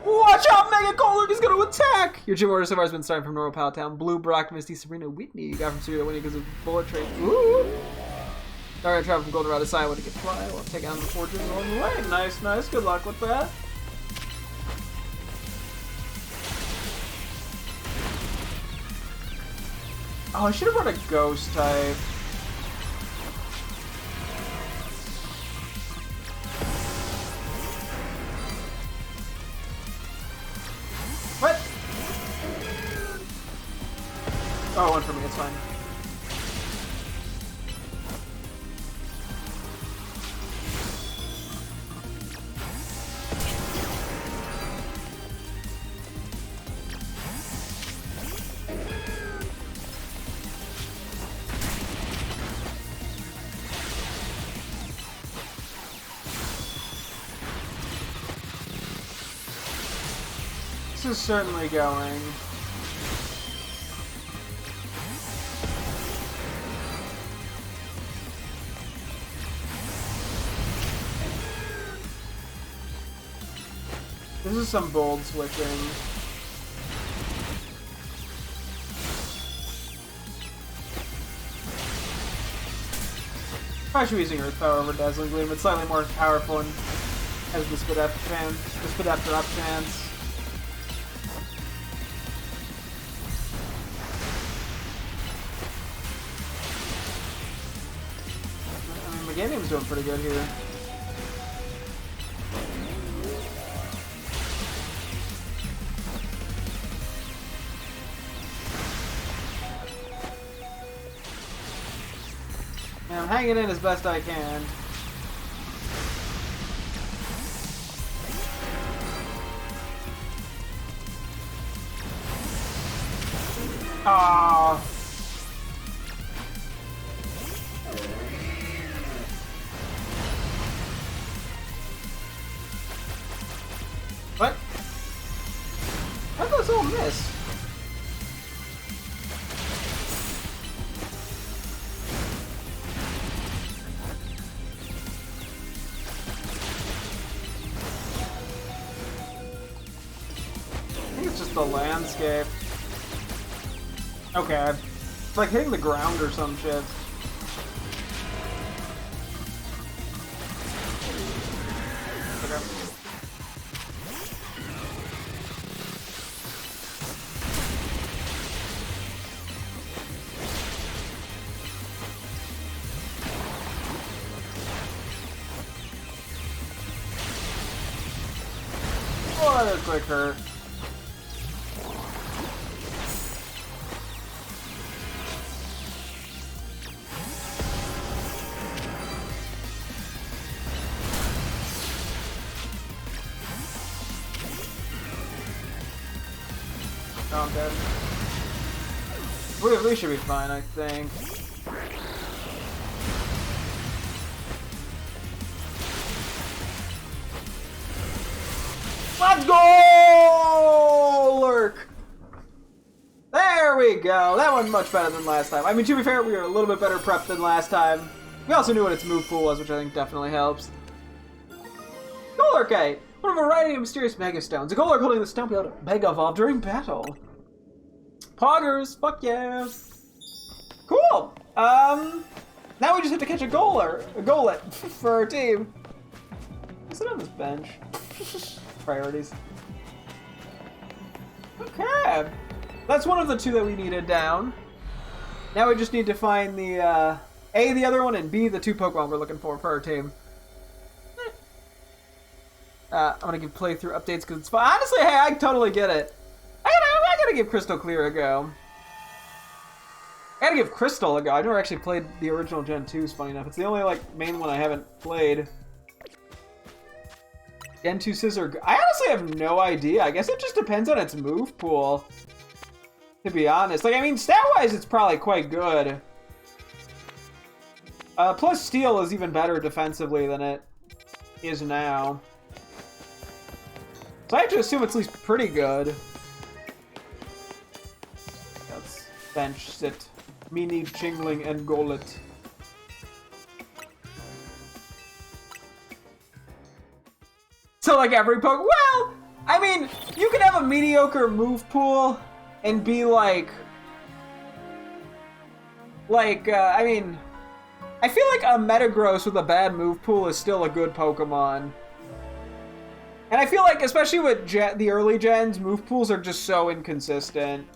Watch out, Mega Golurk is gonna attack! Your gym order so far has been starting from normal Pallet Town. Blue, Brock, Misty, Sabrina, Whitney. You got from Sabrina Whitney because of bullet train. Ooh! Alright, travel from Goldenrod to Side to get fly. We'll take on the fortune along the way. Nice, nice. Good luck with that. Oh, I should have brought a ghost type. What? Oh, one for me, it's fine. This is certainly going. This is some bold switching. Probably should be using Earth Power over Dazzling Gleam. It's slightly more powerful and has the Spadef chance, the Spadef drop chance. Meganium's doing pretty good here. And I'm hanging in as best I can. Ah. What? How'd those all miss? I think it's just the landscape. Okay. It's like hitting the ground or some shit. another quick hurt. Oh, I'm dead. We should be fine, I think. Let's go! Lurk! There we go. That went much better than last time. I mean, to be fair, we were a little bit better prepped than last time. We also knew what its move pool was, which I think definitely helps. Golurkite! One of a variety of mysterious Mega Stones. A Golurk holding the stone will be able to Mega Evolve during battle. Poggers! Fuck yeah! Cool! Now we just have to catch a Golett for our team. Sit on this bench. Priorities. Okay. That's one of the two that we needed down. Now we just need to find the, A, the other one, and B, the two Pokemon we're looking for our team. I'm gonna give playthrough updates because it's fun. Honestly, hey, I totally get it. I gotta give Crystal Clear a go. I gotta give Crystal a go. I've never actually played the original Gen 2s, funny enough. It's the only, like, main one I haven't played. Gen 2 Scissor. I honestly have no idea. I guess it just depends on its move pool. To be honest. Like, I mean, stat-wise, it's probably quite good. Plus, Steel is even better defensively than it is now. So I have to assume it's at least pretty good. Let's bench sit. Mini, Chingling, and Golett. So, like, every Pokemon... Well, I mean, you can have a mediocre move pool and be like... I mean... I feel like a Metagross with a bad move pool is still a good Pokemon. And I feel like, especially with the early gens, move pools are just so inconsistent.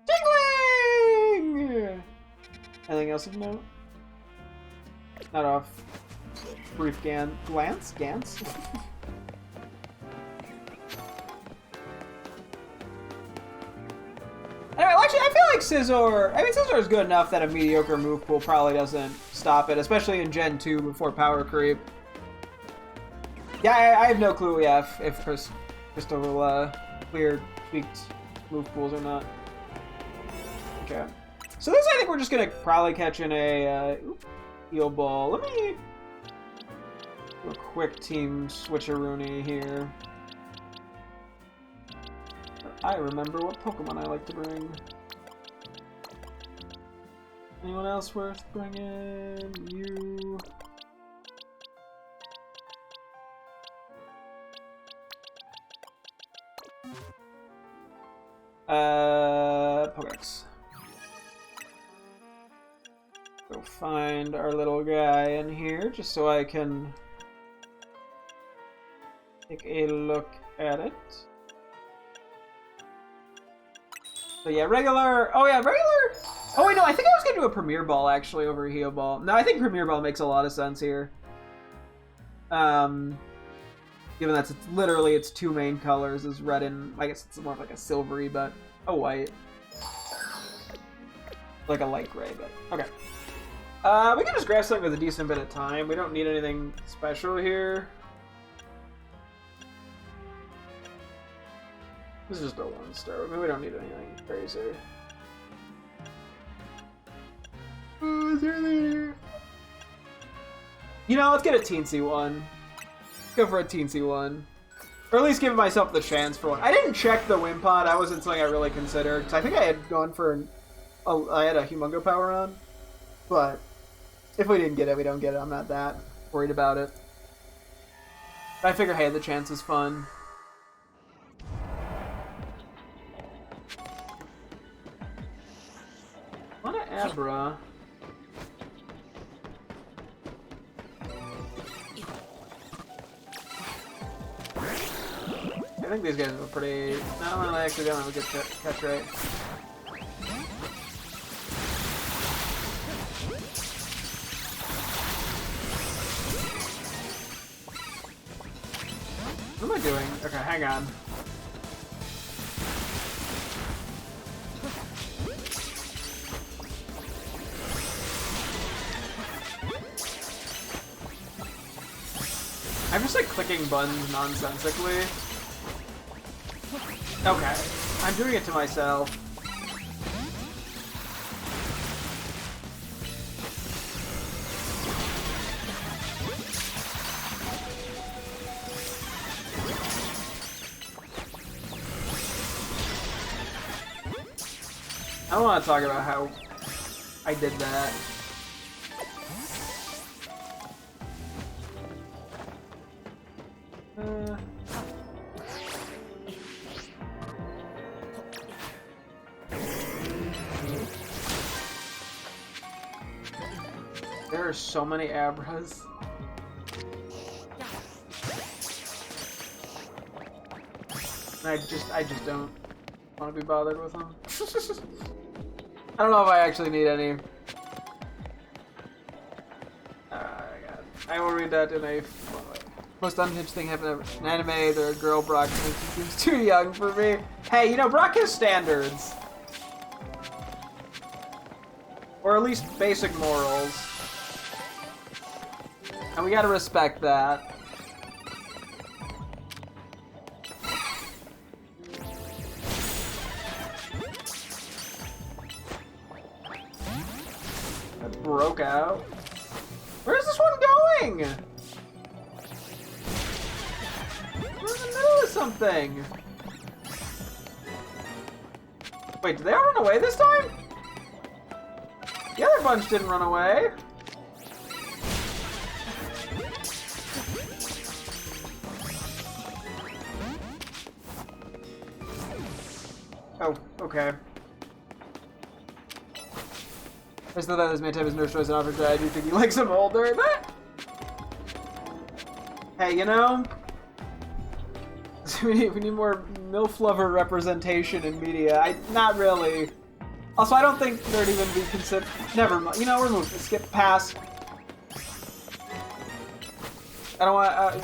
Tingling! Anything else of note? Not off. Brief glance? Gans? Anyway, actually, I feel like Scizor... I mean, Scizor is good enough that a mediocre move pool probably doesn't stop it, especially in Gen 2 before power creep. Yeah, I have no clue if Crystal will clear tweaked move pools or not. Okay. So this, I think we're just going to probably catch in a Eel Ball. Let me do a quick team switcheroony here. I remember what Pokemon I like to bring. Anyone else worth bringing? You... Pokedex. Go find our little guy in here, just so I can take a look at it. So yeah, regular... Oh yeah, regular... Oh wait, no, I think I was gonna do a Premier Ball, actually, over a Heal Ball. No, I think Premier Ball makes a lot of sense here. Given that it's literally its two main colors is red and... I guess it's more of like a silvery, but a white. Like a light gray, but... Okay. We can just grab something with a decent bit of time. We don't need anything special here. This is just a 1-star. I mean, we don't need anything crazy. Oh, is there? You know, let's get a teensy one. Go for a teensy one. Or at least give myself the chance for one. I didn't check the Wimpod. That wasn't something I really considered. Because I think I had gone for I had a Humongo Power on. But if we didn't get it, we don't get it. I'm not that worried about it. But I figure, hey, the chance is fun. What an Abra. I think these guys are pretty... No, I actually don't have a good catch rate. I'm doing? Okay, hang on. I'm just like clicking buttons nonsensically. Okay, I'm doing it to myself. I don't want to talk about how I did that. There are so many Abras. And I just don't want to be bothered with them. I don't know if I actually need any. God. I will read that in a most unhinged thing happened in anime. They're a girl. Brock seems too young for me. Hey, you know, Brock has standards. Or at least basic morals. And we gotta respect that. That broke out. Where's this one going? We're in the middle of something. Wait, did they all run away this time? The other bunch didn't run away. Oh, okay. I still thought this may type his nurse choice and offer to I do think he likes him older. Hey, you know, we need more MILF lover representation in media. Not really. Also, I don't think there'd even be considered. Never mind. You know, remove it. Skip past. I don't want.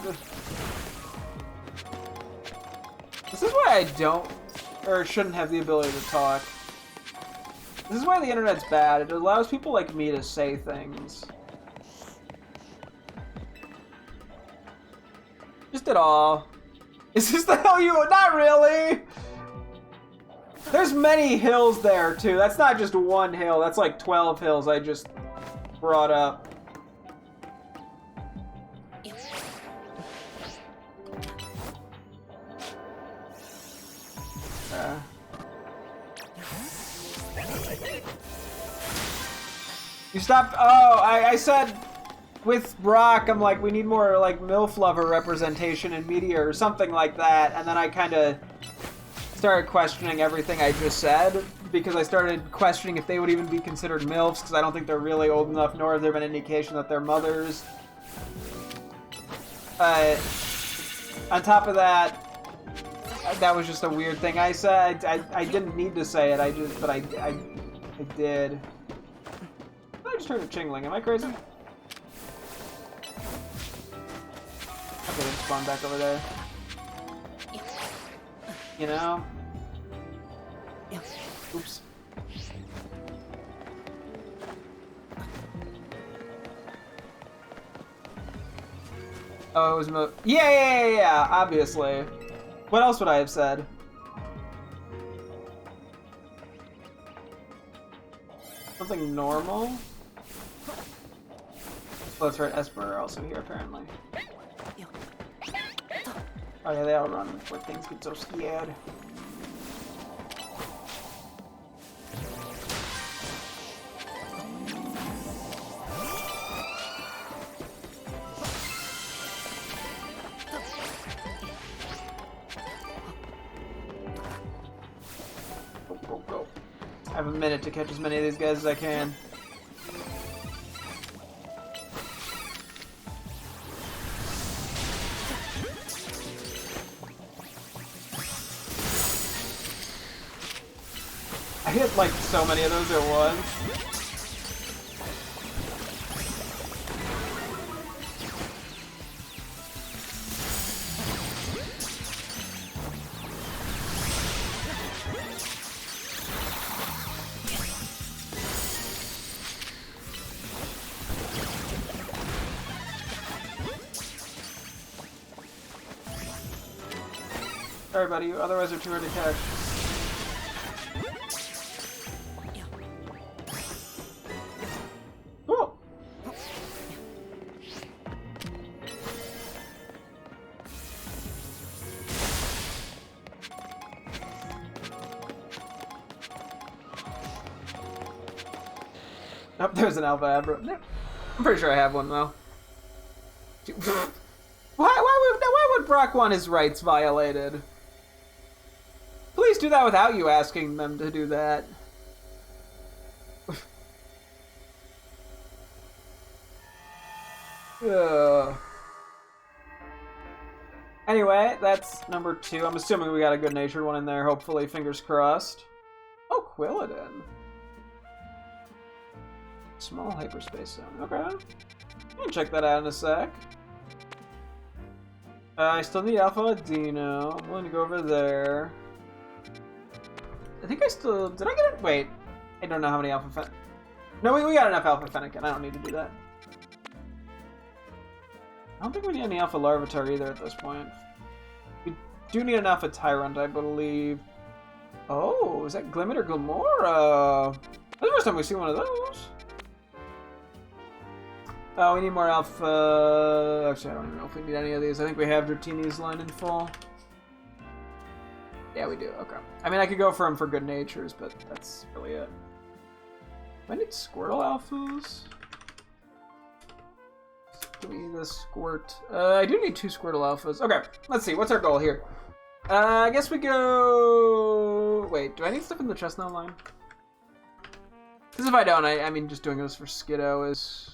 This is why I don't, or shouldn't have the ability to talk. This is why the internet's bad. It allows people like me to say things. Just at all. Is this the hill you? Not really. There's many hills there too. That's not just one hill. That's like 12 hills I just brought up. You stopped. Oh, I said with Brock, I'm like, we need more like MILF lover representation in media or something like that. And then I kind of started questioning everything I just said because I started questioning if they would even be considered MILFs because I don't think they're really old enough, nor has there been any indication that they're mothers. On top of that, that was just a weird thing I said. I didn't need to say it. I did. I just heard a chingling. Am I crazy? Okay, they spawn back over there. You know? Oops. Oh, it was yeah, obviously. What else would I have said? Something normal? Oh, that's right, Esper are also here, apparently. Oh yeah, they all run where things get so scared. Go. I have a minute to catch as many of these guys as I can. I hit like so many of those at once. Sorry, buddy. Otherwise, they're too hard to catch. Cool. Oh, there's an Alpha Abra. No, I'm pretty sure I have one though. Why would Brock want his rights violated? Please do that without you asking them to do that. Anyway, that's number 2. I'm assuming we got a good-natured one in there, hopefully, fingers crossed. Oh, Quilladin. Small hyperspace zone. Okay. I can check that out in a sec. I still need Alpha Dino. I'm willing to go over there. I think I still... Did I get it? Wait. I don't know how many Alpha Fen... No, we got enough Alpha Fennekin. I don't need to do that. I don't think we need any Alpha Larvitar either at this point. We do need an Alpha Tyrant, I believe. Oh, is that Glimmet or Glamora? That's the first time we've seen one of those. Oh, we need more Alpha... Actually, I don't even know if we need any of these. I think we have Dratini's line in full. Yeah, we do. Okay. I mean, I could go for him for good natures, but that's really it. Do I need Squirtle Alphas? Do we need a Squirt? I do need 2 Squirtle Alphas. Okay, let's see. What's our goal here? I guess we go... Wait, do I need stuff in the Chestnut line? Because if I don't, I mean, just doing this for Skiddo is...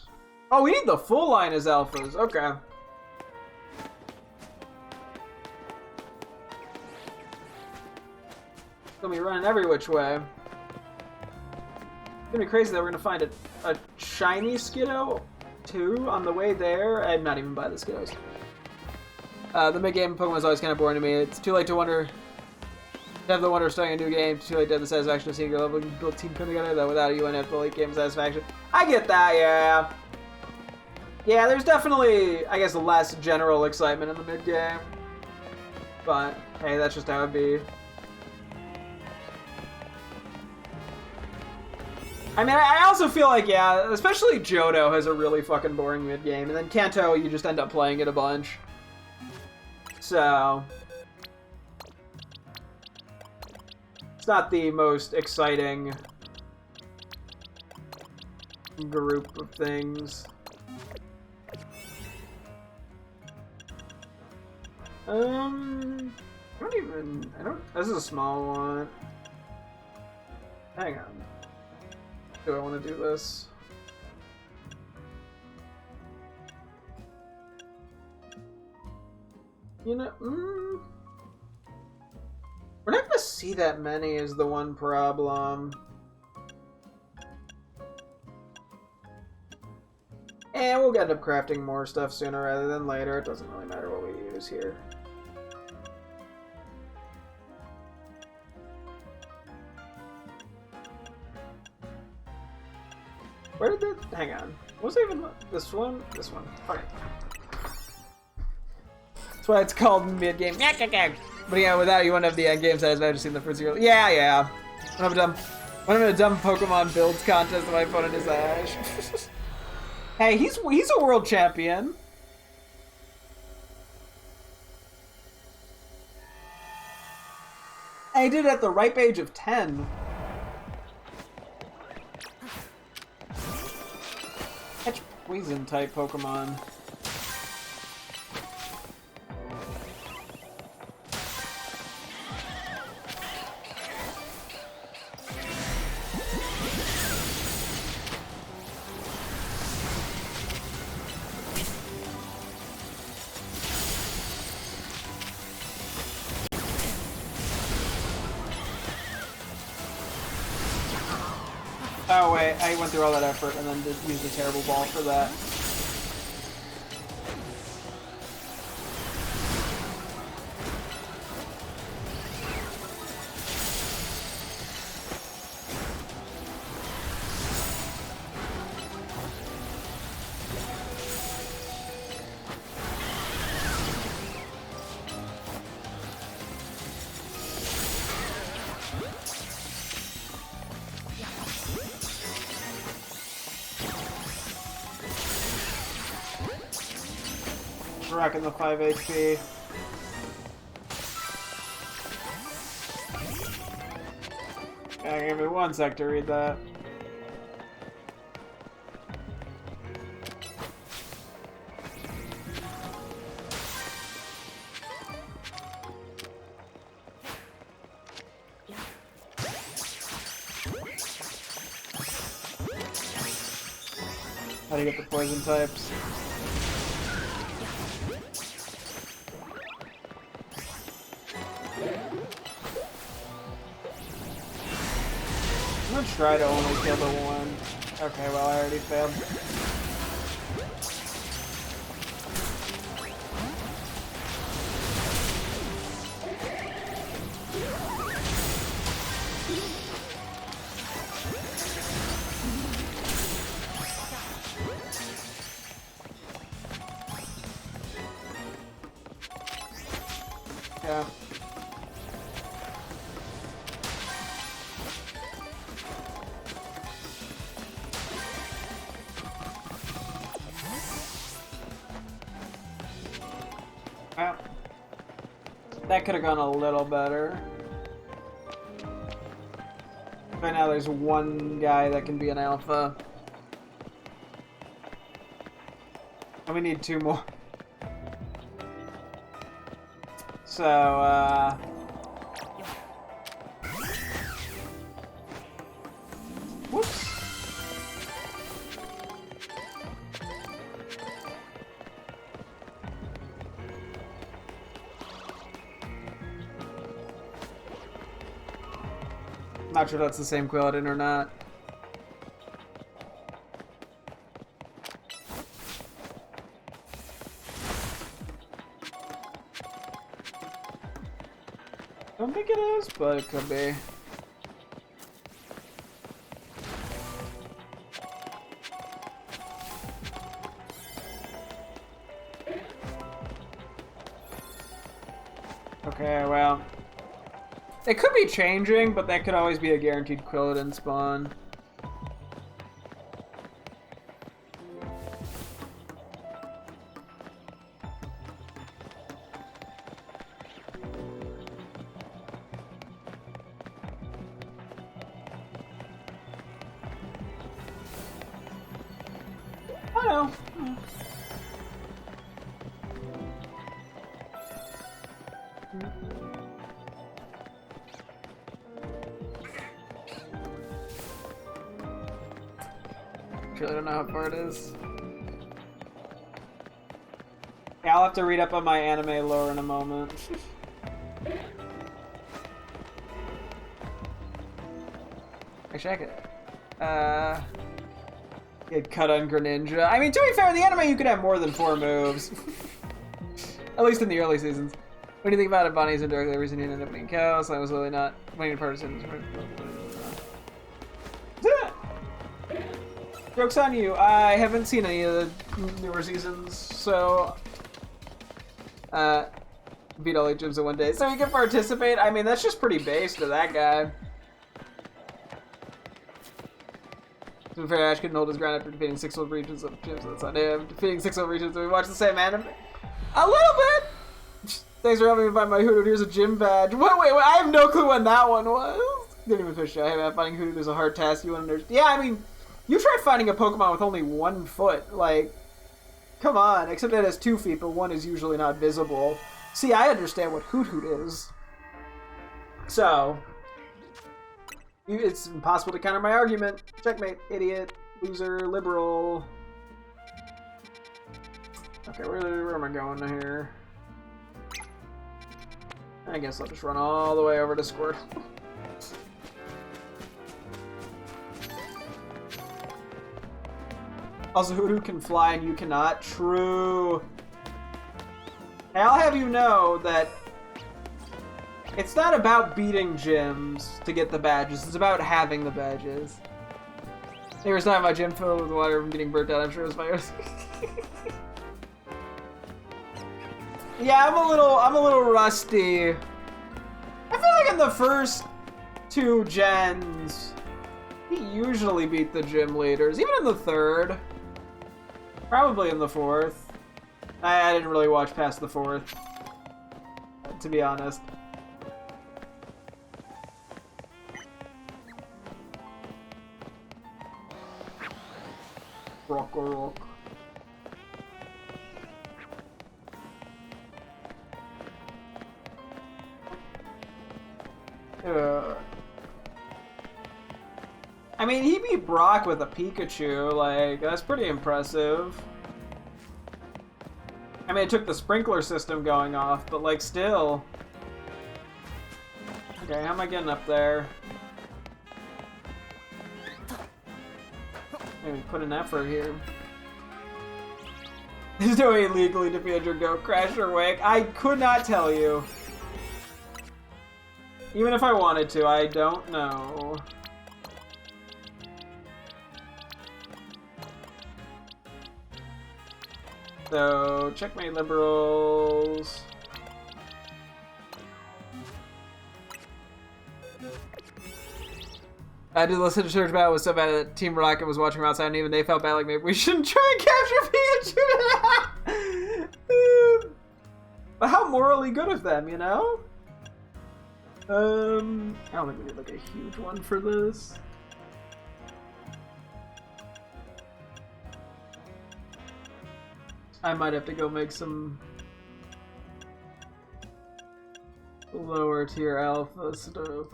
Oh, we need the full line as alphas. Okay. Gonna be running every which way. It's gonna be crazy that we're gonna find a shiny Skiddo too on the way there. I'm not even by the Skiddos. The mid-game Pokemon is always kind of boring to me. It's too late to wonder. To have the wonder of starting a new game. Too late to have the satisfaction of seeing your level built team come together. Though without you, have the late game satisfaction. I get that, yeah. Yeah, there's definitely, I guess, less general excitement in the mid-game. But, hey, that's just how it be. I mean, I also feel like, yeah, especially Johto has a really fucking boring mid-game. And then Kanto, you just end up playing it a bunch. So... It's not the most exciting group of things. This is a small one. Hang on. Do I want to do this? You know, we're not gonna see that many is the one problem. And we'll end up crafting more stuff sooner rather than later. It doesn't really matter what we use here. Where did that... Hang on. Was it even... This one? This one. Okay. That's why it's called mid-game. But yeah, without you wouldn't have the end game satisfaction to see the first year. Yeah, yeah. When I'm in a dumb Pokemon builds contest, my opponent is Ash. Hey, he's a world champion. And he did it at the ripe age of 10. Catch poison type Pokemon. Oh wait, I went through all that effort and then just used a terrible ball for that. rocking the 5 HP. Yeah, give me 1 sec to read that. How do you get the poison types? I'm gonna try to only kill the one. Okay, well, I already failed. Yeah. Well, that could have gone a little better. Right now there's one guy that can be an alpha. And we need 2 more. So, whoops. Not sure if that's the same Quilladin or not. Don't think it is, but it could be. Okay, well. It could be changing, but that could always be a guaranteed Quilladin spawn. I know. Really don't know how far it is. Yeah, I'll have to read up on my anime lore in a moment. Actually, I could... Get cut on Greninja. I mean, to be fair, in the anime you could have more than 4 moves. At least in the early seasons. What do you think about it? Bonnie's indirectly the reason you ended up being cows. I was really not winning partisans. Joke's on you. I haven't seen any of the newer seasons, so beat all the gyms in 1 day. So you can participate. I mean, that's just pretty base to that guy. To be fair, Ash couldn't hold his ground after defeating 6 old regions of gyms. That's on him. Defeating 6 old regions. We watch the same anime. A little bit. Thanks for helping me find my Hoodoo. Here's a gym badge. Wait, I have no clue when that one was. Didn't even fish out. Hey man, finding Hoodoo is a hard task. You want to understand? Yeah, I mean. You try finding a Pokemon with only 1 foot, like, come on, except it has 2 feet, but 1 is usually not visible. See, I understand what Hoot Hoot is. So, it's impossible to counter my argument. Checkmate, idiot, loser, liberal. Okay, where am I going here? I guess I'll just run all the way over to Squirt. Also, Hoodoo can fly and you cannot. True. And I'll have you know that it's not about beating gyms to get the badges. It's about having the badges. There was not my gym filled with water from getting burnt out. I'm sure it was fires. Yeah, I'm a little rusty. I feel like in the first 2 gens, he usually beat the gym leaders. Even in the 3rd. Probably in the 4th. I didn't really watch past the 4th, to be honest. Rock. I mean, he beat Brock with a Pikachu, like, that's pretty impressive. I mean, it took the sprinkler system going off, but, like, still. Okay, how am I getting up there? Maybe put an effort here. There's no way legally defeated your Go Crash or Wake. I could not tell you. Even if I wanted to, I don't know. So, checkmate liberals. I did listen to Church Battle. It was so bad that Team Rocket was watching from outside, and even they felt bad. Like, maybe we shouldn't try and capture Pikachu. But how morally good of them, you know? I don't think we need like a huge one for this. I might have to go make some lower tier alpha stuff.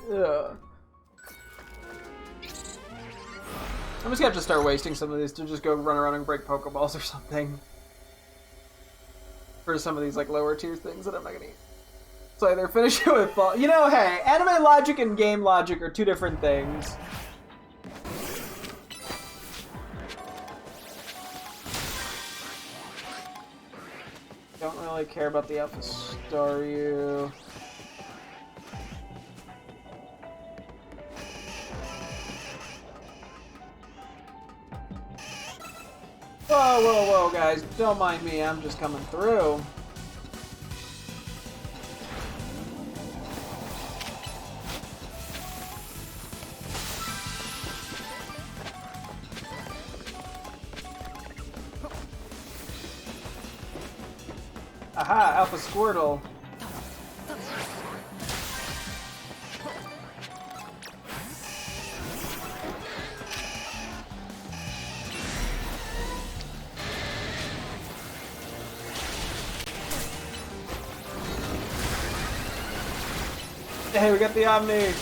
Yeah. I'm just gonna have to start wasting some of these to just go run around and break Pokeballs or something. For some of these like lower tier things that I'm not gonna eat. So either finish it with ball. You know, hey, anime logic and game logic are two different things. Don't really care about the Alpha Staryu. Whoa, guys. Don't mind me. I'm just coming through. Aha, Alpha Squirtle. Hey, we got the Omni.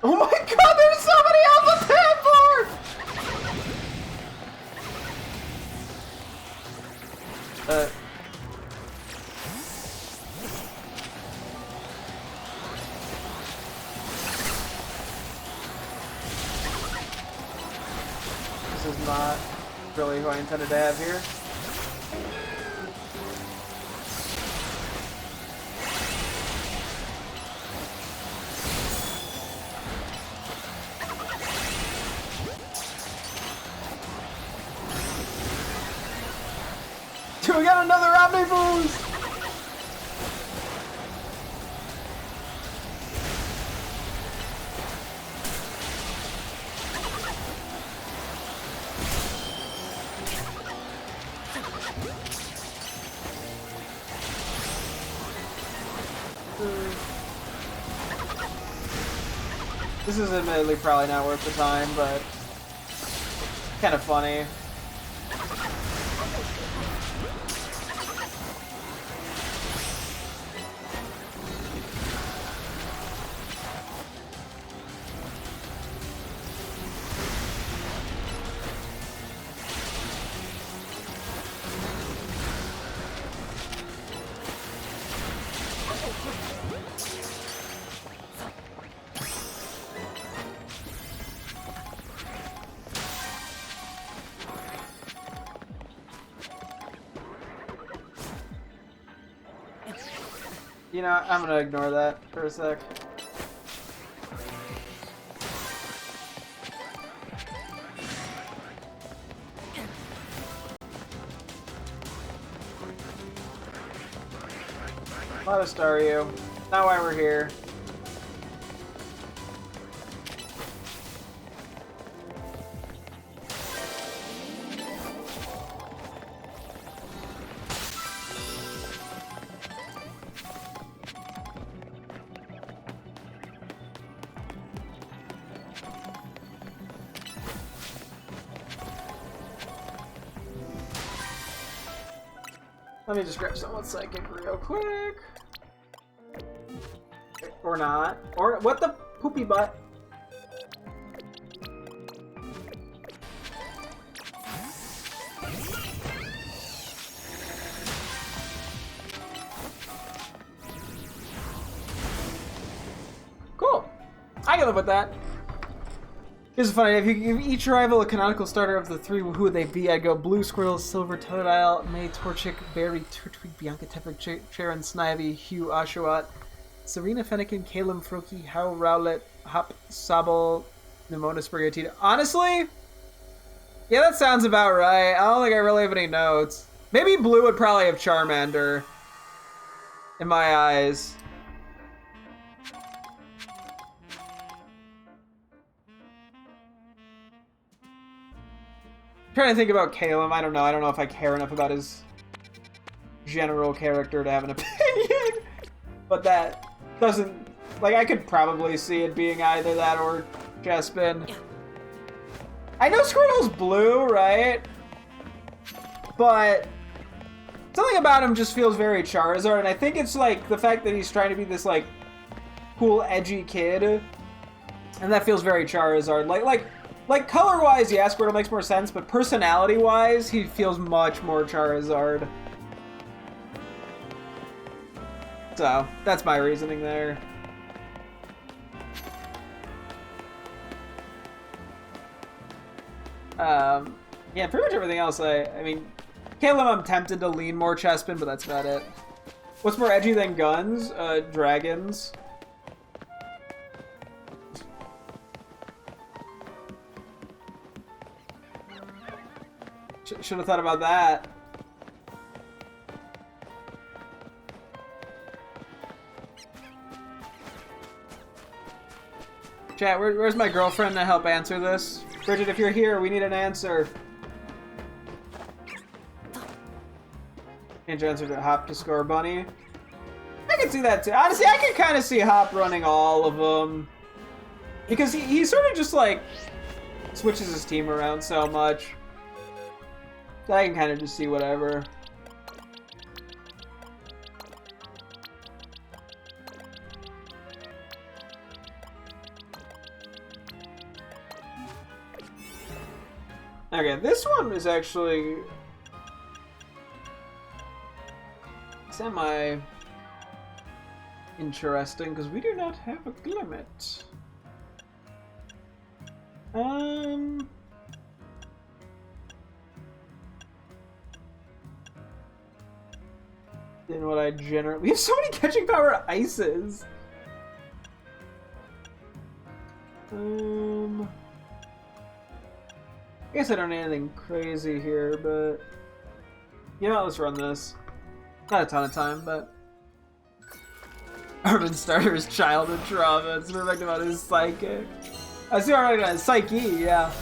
Oh my god, there's so many Alpha Panforms! This is not really who I intended to have here. We got another Omniboost! This is admittedly probably not worth the time, but kind of funny. You know, I'm gonna ignore that for a sec. Lot of Staryu. Not why we're here. Let me just grab someone's psychic real quick. Or not. Or what the poopy butt? Cool. I can live with that. Here's funny, if you give each rival a canonical starter of the three, who would they be? I'd go Blue Squirrel, Silver Totodile, May, Torchic, Berry, Turtwig, Bianca, Tepig, Charon, Snivy, Hugh, Oshawott, Serena, Fennekin, Caleb, Froakie, How, Rowlet, Hop, Sobble, Nimona, Sprigatito. Honestly? Yeah, that sounds about right. I don't think I really have any notes. Maybe Blue would probably have Charmander. In my eyes. Trying to think about Caleb. I don't know. I don't know if I care enough about his general character to have an opinion. But that doesn't... Like, I could probably see it being either that or Chespin. I know Squirtle's blue, right? But something about him just feels very Charizard, and I think it's, like, the fact that he's trying to be this, like, cool, edgy kid. And that feels very Charizard. Like color-wise, yeah, Squirtle makes more sense, but personality-wise, he feels much more Charizard. So, that's my reasoning there. Yeah, pretty much everything else, I mean, Caleb, I'm tempted to lean more Chespin, but that's about it. What's more edgy than guns? Dragons. Should have thought about that. Chat, where's my girlfriend to help answer this? Bridget, if you're here, we need an answer. Can't you answer to Hop to score Bunny? I can see that too. Honestly, I can kind of see Hop running all of them. Because he sort of just like switches his team around so much. I can kind of just see whatever. Okay, this one is actually semi-interesting because we do not have a Glimmet. Than what I generally... We have so many catching power ices! I guess I don't need anything crazy here, but... You know, let's run this. Not a ton of time, but... Urban Starter's childhood trauma. It's perfect about his psychic. I see already got his psyche, yeah.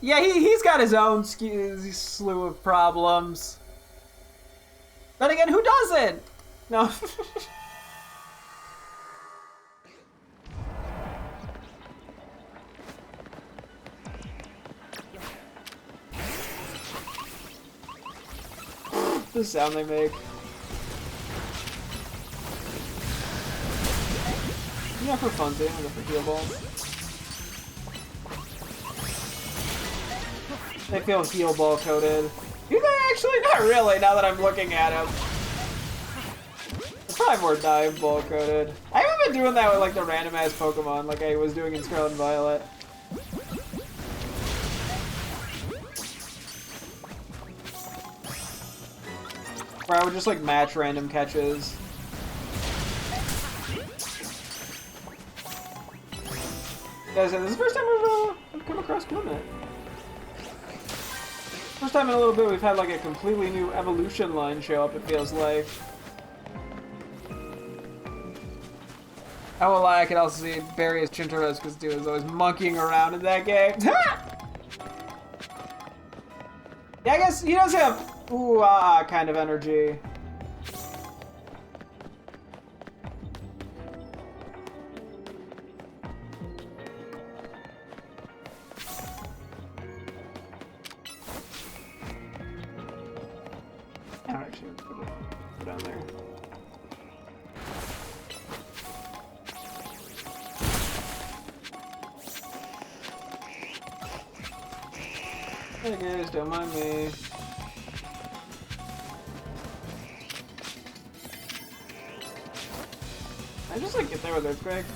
Yeah, he's got his own slew of problems. Then again, who doesn't? No. The sound they make. Yeah, for fun too. Go for heal balls. They feel heal ball coated. Do they actually? Not really, now that I'm looking at him. They're probably more dive ball coated. I haven't been doing that with like the random ass Pokemon like I was doing in Scarlet and Violet. Where I would just like match random catches. Guys, this is the first time I've come across Glimmet. First time in a little bit we've had like a completely new evolution line show up, it feels like. I won't lie, I could also see various Chintaros because dude is always monkeying around in that game. Yeah, I guess he does have ooh ah kind of energy. I don't actually put it down there. Hey guys, don't mind me. I just like get there with Earthquake.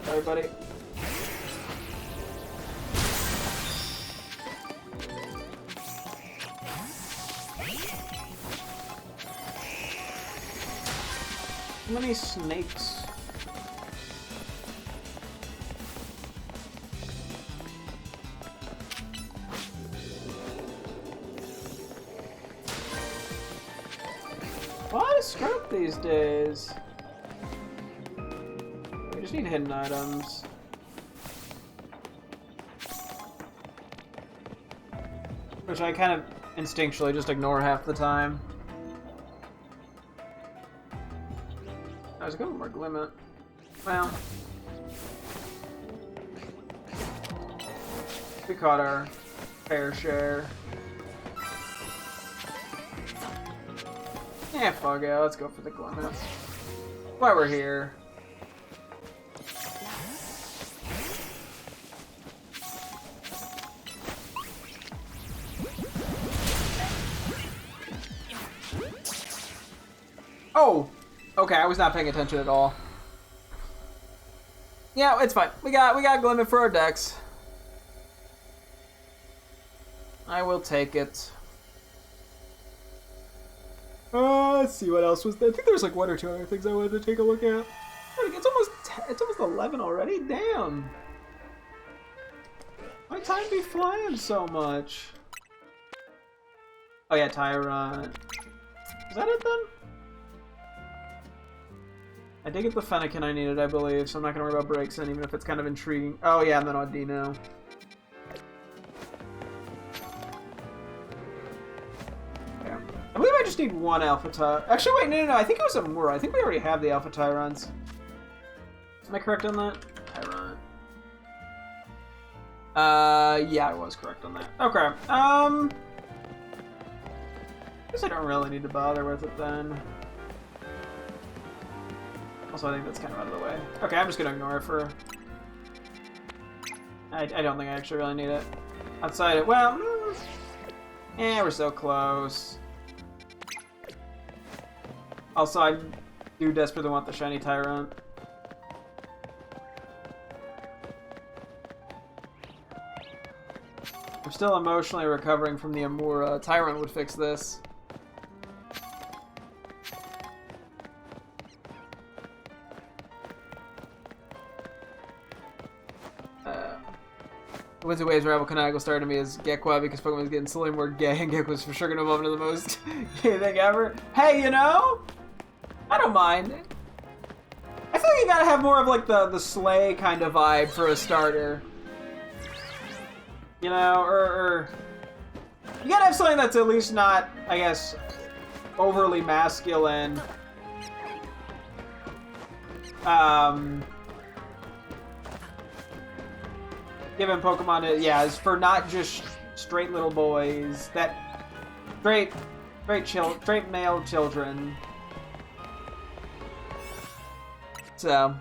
Sorry, buddy. How many snakes? A lot of scrap these days. We just need hidden items. Which I kind of instinctually just ignore half the time. There's a couple more Glimmet. Well, we caught our fair share. Yeah, fuck it. Let's go for the Glimmet. While we're here. Oh! Okay, I was not paying attention at all. Yeah, it's fine. We got Glimmet for our decks. I will take it. Let's see what else was there. I think there's like one or two other things I wanted to take a look at. It's almost 11 already. Damn. Why time be flying so much? Oh yeah, Tyrant. Is that it then? I did get the Fennekin I needed, I believe, so I'm not going to worry about breaks in, even if it's kind of intriguing. Oh yeah, and then Audino. Okay. I believe I just need one Alpha Tyrant. Actually, wait, no, I think it was a Moor. I think we already have the Alpha Tyrants. Am I correct on that? Tyrant. Yeah, I was correct on that. Okay, I guess I don't really need to bother with it then. Also, I think that's kind of out of the way. Okay, I'm just gonna ignore it for... I don't think I actually really need it. Outside it, well... Yeah, we're so close. Also, I do desperately want the shiny Tyrant. I'm still emotionally recovering from the Amura. Tyrant would fix this. Winds and Waves rival Canago started to me as Gekwa because Pokemon was getting slowly more gay and Gekwa's for sure gonna evolve into the most gay thing ever. Hey, you know? I don't mind. I feel like you gotta have more of like the Slay kind of vibe for a starter. You know, or you gotta have something that's at least not, I guess, overly masculine. Given Pokemon, yeah, is for not just straight little boys, that straight male children. So,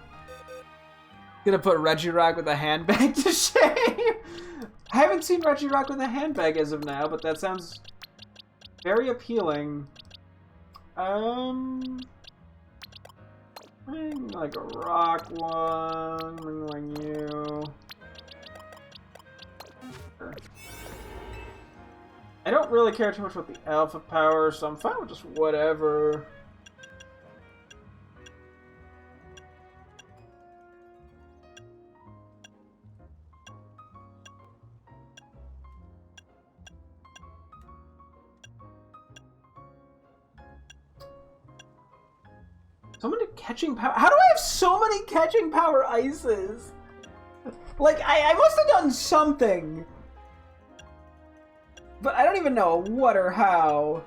gonna put Regirock with a handbag to shame. I haven't seen Regirock with a handbag as of now, but that sounds very appealing. Like a rock one, like you. I don't really care too much about the alpha power, so I'm fine with just whatever. So many catching power. How do I have so many catching power ices? Like, I must have done something. But I don't even know what or how.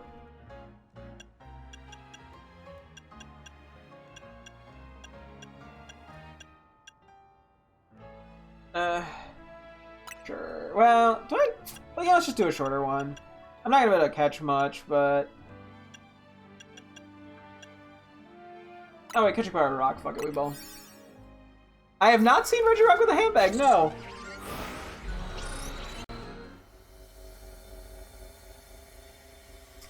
Sure. Well, well, yeah, let's just do a shorter one. I'm not gonna be able to catch much, but... Oh wait, catching power rock. Fuck it, we ball. I have not seen Regirock with a handbag, no.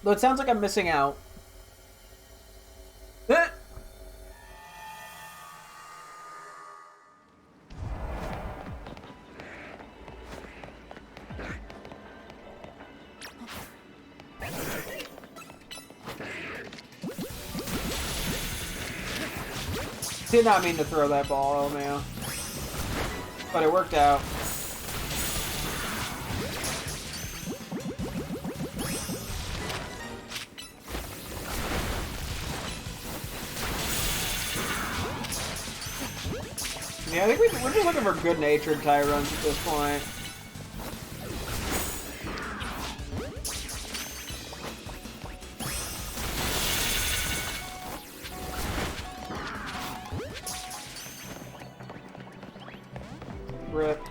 Though it sounds like I'm missing out. Did not mean to throw that ball, oh man. But it worked out. Yeah, I think we're just looking for good-natured Tyrants at this point. Rip.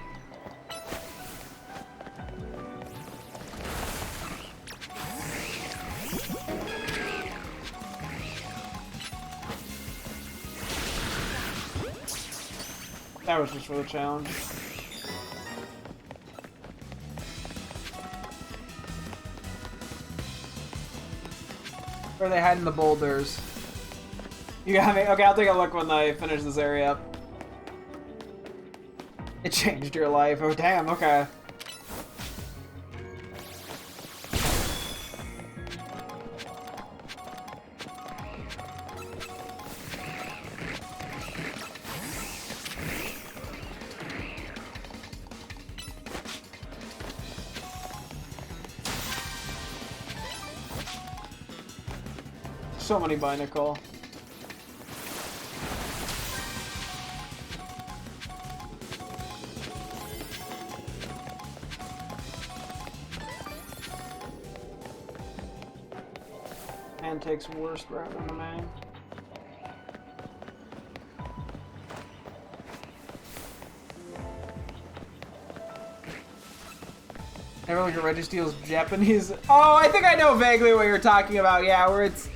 That was just for the challenge. Where are they hiding the boulders? You got me? Okay, I'll take a look when I finish this area up. It changed your life. Oh, damn, okay. So many Binacle. And takes worst route on the main. Everyone can Registeel's Japanese. Oh, I think I know vaguely what you're talking about. Yeah, where it's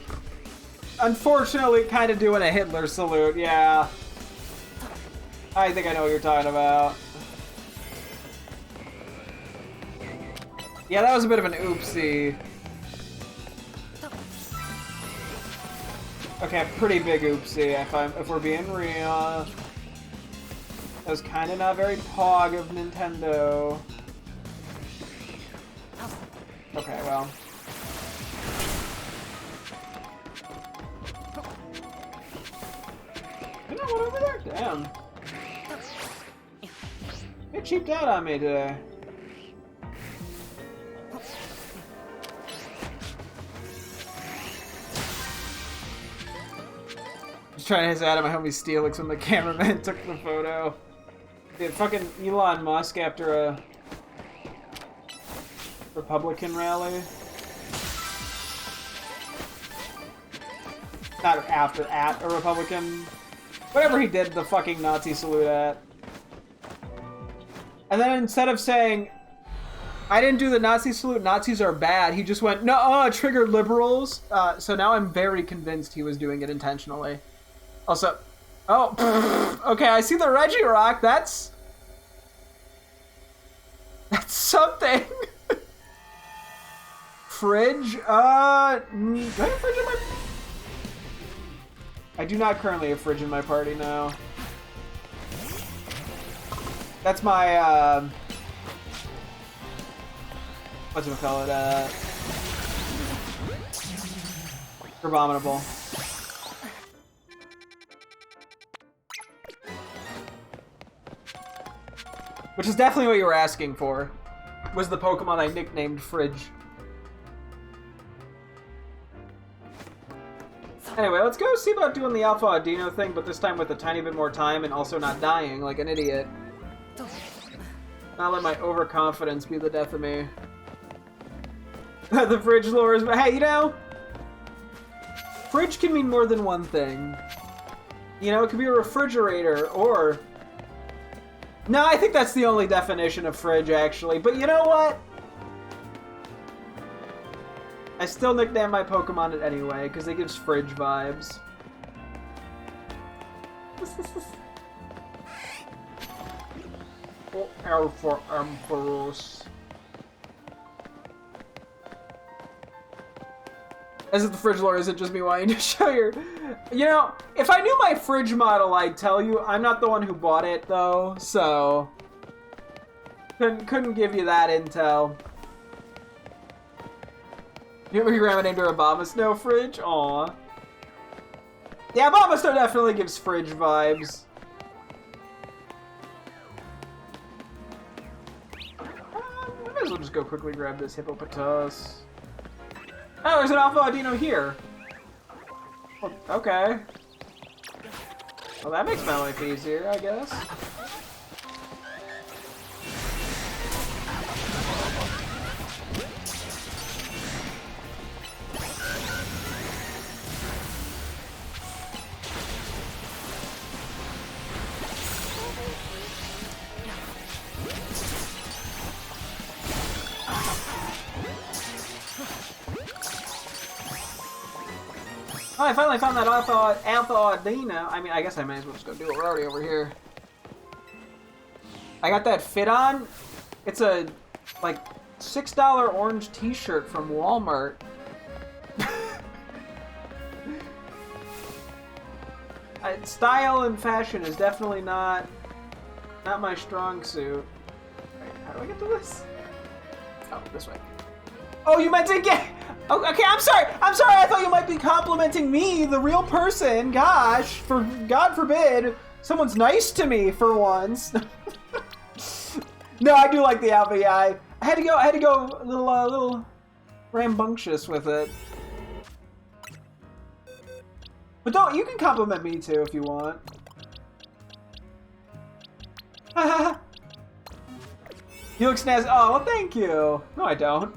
unfortunately kind of doing a Hitler salute. Yeah. I think I know what you're talking about. Yeah, that was a bit of an oopsie. Okay, pretty big oopsie if we're being real. That was kind of not very pog of Nintendo. Okay, well. You know what over there? Damn. It cheaped out on me today. Just trying to hiss at him, my homie Steelix when the cameraman took the photo. Dude, fucking Elon Musk after a Republican rally. Not after, at a Republican. Whatever he did the fucking Nazi salute at. And then instead of saying, I didn't do the Nazi salute, Nazis are bad, he just went, no, triggered liberals. So now I'm very convinced he was doing it intentionally. Also, oh, okay, I see the Regirock, that's something. Fridge, do I have fridge in my... I do not currently have Fridge in my party now. That's my, whatchamacallit, Abominable. Which is definitely what you were asking for. Was the Pokemon I nicknamed Fridge. Anyway, let's go see about doing the Alpha Audino thing, but this time with a tiny bit more time and also not dying like an idiot. Not let my overconfidence be the death of me. The Fridge lore is... Hey, you know... Fridge can mean more than one thing. You know, it could be a refrigerator, or... No, I think that's the only definition of Fridge, actually. But you know what? I still nickname my Pokemon it anyway, because it gives Fridge vibes. Oh, L for Ampharos. As if the Fridge lore isn't just me wanting to show your... You know, if I knew my Fridge model, I'd tell you. I'm not the one who bought it, though, so... Couldn't give you that intel. Your grandma named her Abomasnow Fridge? Aw. Yeah, Abomasnow definitely gives Fridge vibes. I might as well just go quickly grab this Hippopotas. Oh, there's an Alpha Audino here. Well, okay. Well, that makes my life easier, I guess. Oh, I finally found that Alpha Audino. I mean, I guess I might as well just go do it. We're already over here. I got that fit on. It's a, like, $6 orange t-shirt from Walmart. Style and fashion is definitely not my strong suit. Right, how do I get to this? Oh, this way. Oh, you meant to get... Oh, okay, I'm sorry. I thought you might be complimenting me, the real person. Gosh, for God forbid, someone's nice to me for once. No, I do like the Alpha. Yeah, I had to go a little rambunctious with it. But you can compliment me too if you want. You look snazzy. Oh, well, thank you. No, I don't.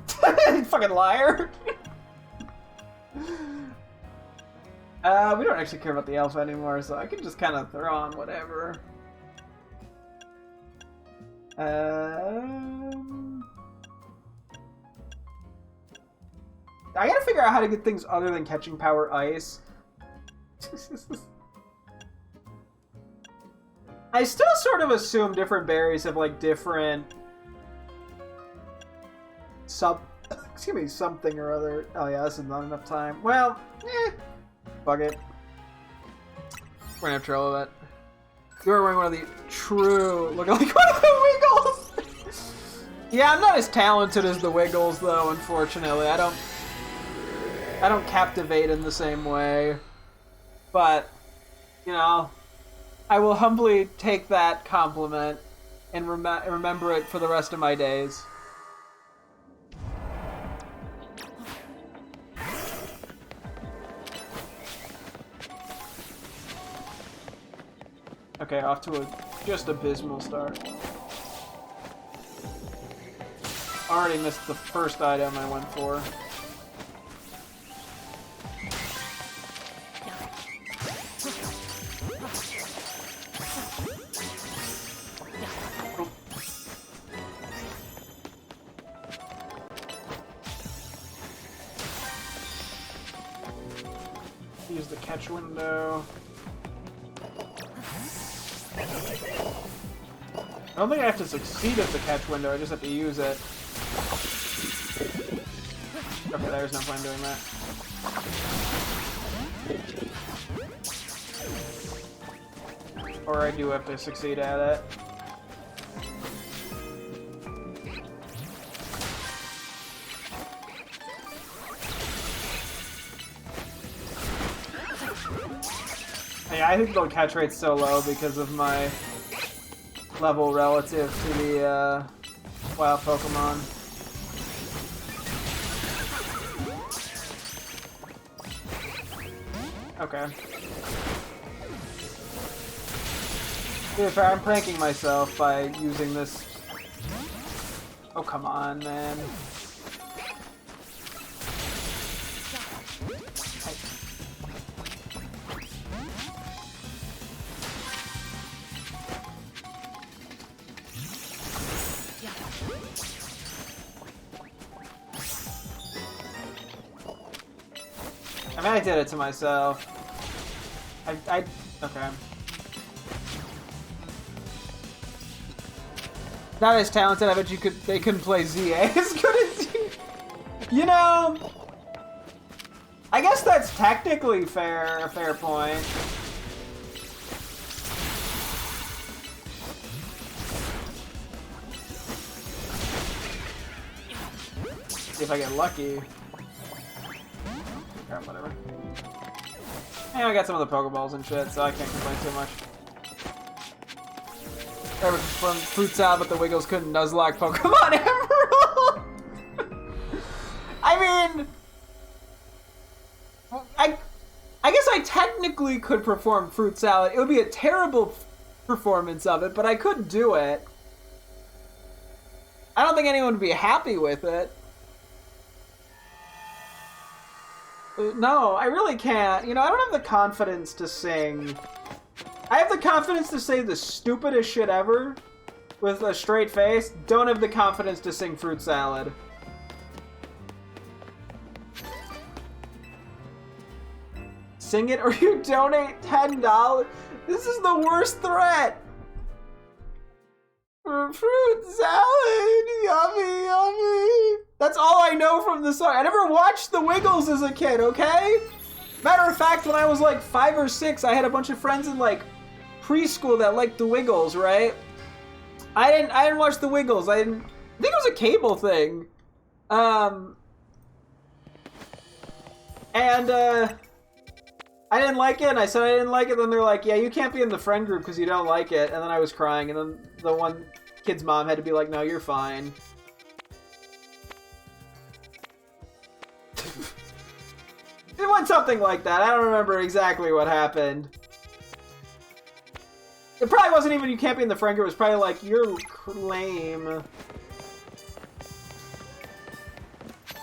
Fucking liar. We don't actually care about the Alpha anymore, so I can just kind of throw on whatever. I gotta figure out how to get things other than catching power ice. I still sort of assume different berries have like different something or other. Oh yeah, this is not enough time. Well, fuck it. We're gonna have trouble with that. You're wearing one of the true, looking like one of the Wiggles! Yeah, I'm not as talented as the Wiggles though, unfortunately. I don't captivate in the same way. But, you know, I will humbly take that compliment and remember it for the rest of my days. Okay, off to a just abysmal start. Already missed the first item I went for. Use the catch window. I don't think I have to succeed at the catch window, I just have to use it. Okay, there's no point in doing that. Or I do have to succeed at it. Yeah, I think the catch rate's so low because of my level relative to the wild Pokemon. Okay. To be fair, I'm pranking myself by using this. Oh, come on, man. I mean, I did it to myself. Okay. Not as talented, I bet they couldn't play ZA as good as you. You know, I guess that's technically fair, a fair point. See if I get lucky. Crap, whatever. Yeah, I got some of the Pokeballs and shit, so I can't complain too much. Ever from Fruits Out, but the Wiggles couldn't Nuzlocke Pokemon Emerald! I mean... I guess I technically could perform Fruit Salad. It would be a terrible performance of it, but I could do it. I don't think anyone would be happy with it. No, I really can't. You know, I don't have the confidence to sing. I have the confidence to say the stupidest shit ever with a straight face. Don't have the confidence to sing Fruit Salad. Sing it or you donate $10. This is the worst threat. Fruit salad, yummy, yummy. That's all I know from the song. I never watched The Wiggles as a kid, okay? Matter of fact, when I was like 5 or 6, I had a bunch of friends in like preschool that liked The Wiggles, right? I didn't watch The Wiggles. I think it was a cable thing. I didn't like it, and I said I didn't like it, then they're like, yeah, you can't be in the friend group because you don't like it, and then I was crying, and then the one kid's mom had to be like, no, you're fine. It went something like that. I don't remember exactly what happened. It probably wasn't even you can't be in the friend group, it was probably like, you're lame.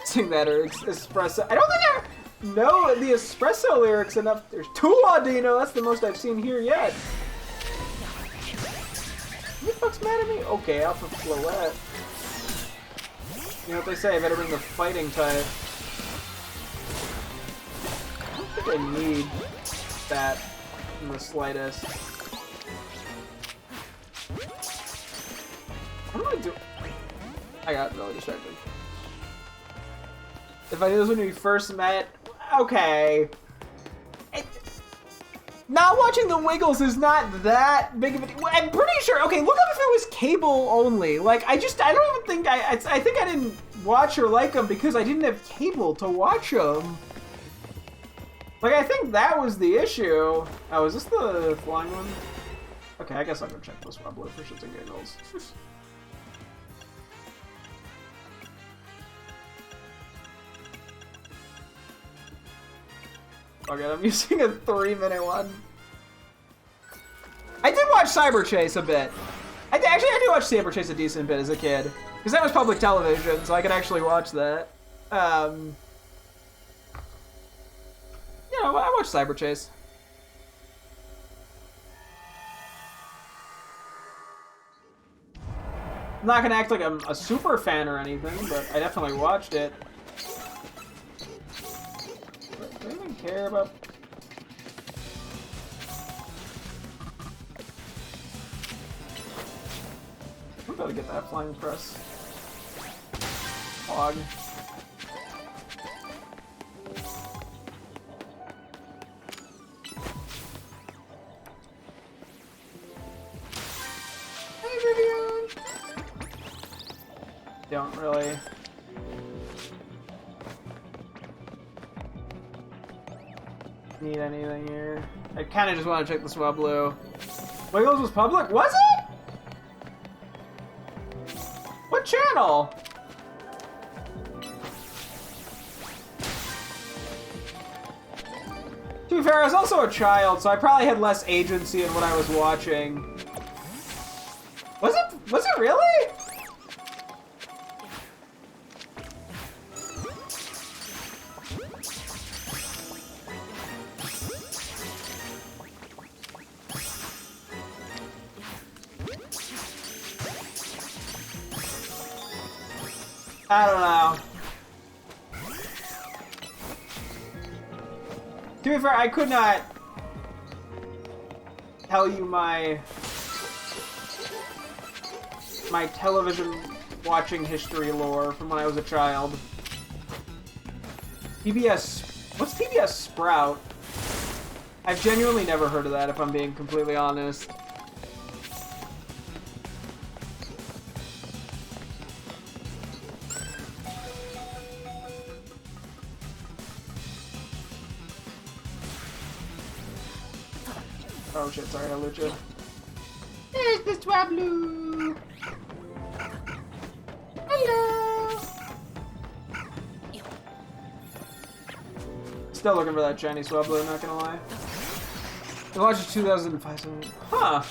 Sing that or espresso. I don't think I know the espresso lyrics enough. There's 2 Audino. That's the most I've seen here yet. Who the fuck's mad at me? Okay, Alpha Floette. You know what they say, I better bring the fighting type. I don't think I need that in the slightest. What am I doing? I got really distracted. If I knew this when we first met, okay. Not watching The Wiggles is not that big of a deal. I'm pretty sure, okay, look up if it was cable only. Like, I don't even think, I think I didn't watch or like them because I didn't have cable to watch them. Like, I think that was the issue. Oh, is this the flying one? Okay, I guess I'll go check this Wobbler for shits and giggles. Okay, I'm using a 3-minute one. I did watch Cyber Chase a bit. Actually, I did watch Cyber Chase a decent bit as a kid. Because that was public television, so I could actually watch that. You know, I watched Cyber Chase. I'm not gonna act like I'm a super fan or anything, but I definitely watched it. Do I even care about... I'm about to get that flying press. Hog. don't really need anything here. I kind of just want to check the Swablu. Wiggles was public? Was it? What channel? To be fair, I was also a child, so I probably had less agency in what I was watching. Was it really? I don't know. To be fair, I could not tell you my television watching history lore from when I was a child. PBS... What's PBS Sprout? I've genuinely never heard of that, if I'm being completely honest. Oh shit, sorry, I lucha. There's the Swablu! Hello! Still looking for that shiny Swablu, not gonna lie. I watched it 2005. Huh!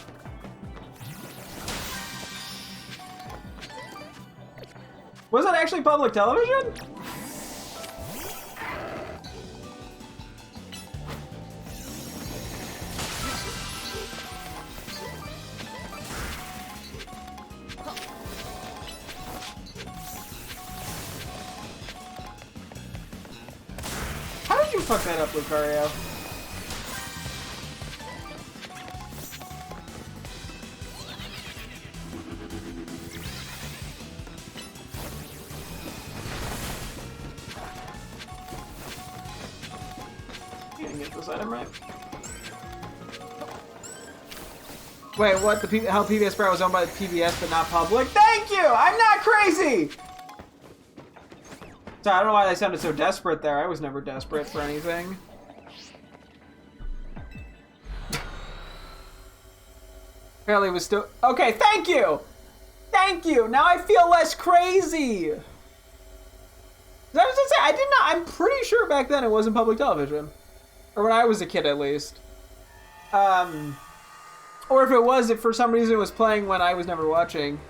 Was it actually public television? Fuck that up, Lucario. You didn't get this item right. Wait, what? How PBS Sprout was owned by the PBS but not public? Thank you! I'm not crazy! So I don't know why they sounded so desperate there. I was never desperate for anything. Apparently it was still... Okay, thank you! Thank you! Now I feel less crazy! I was gonna say, I did not... I'm pretty sure back then it wasn't public television. Or when I was a kid, at least. Or if it was, if for some reason it was playing when I was never watching.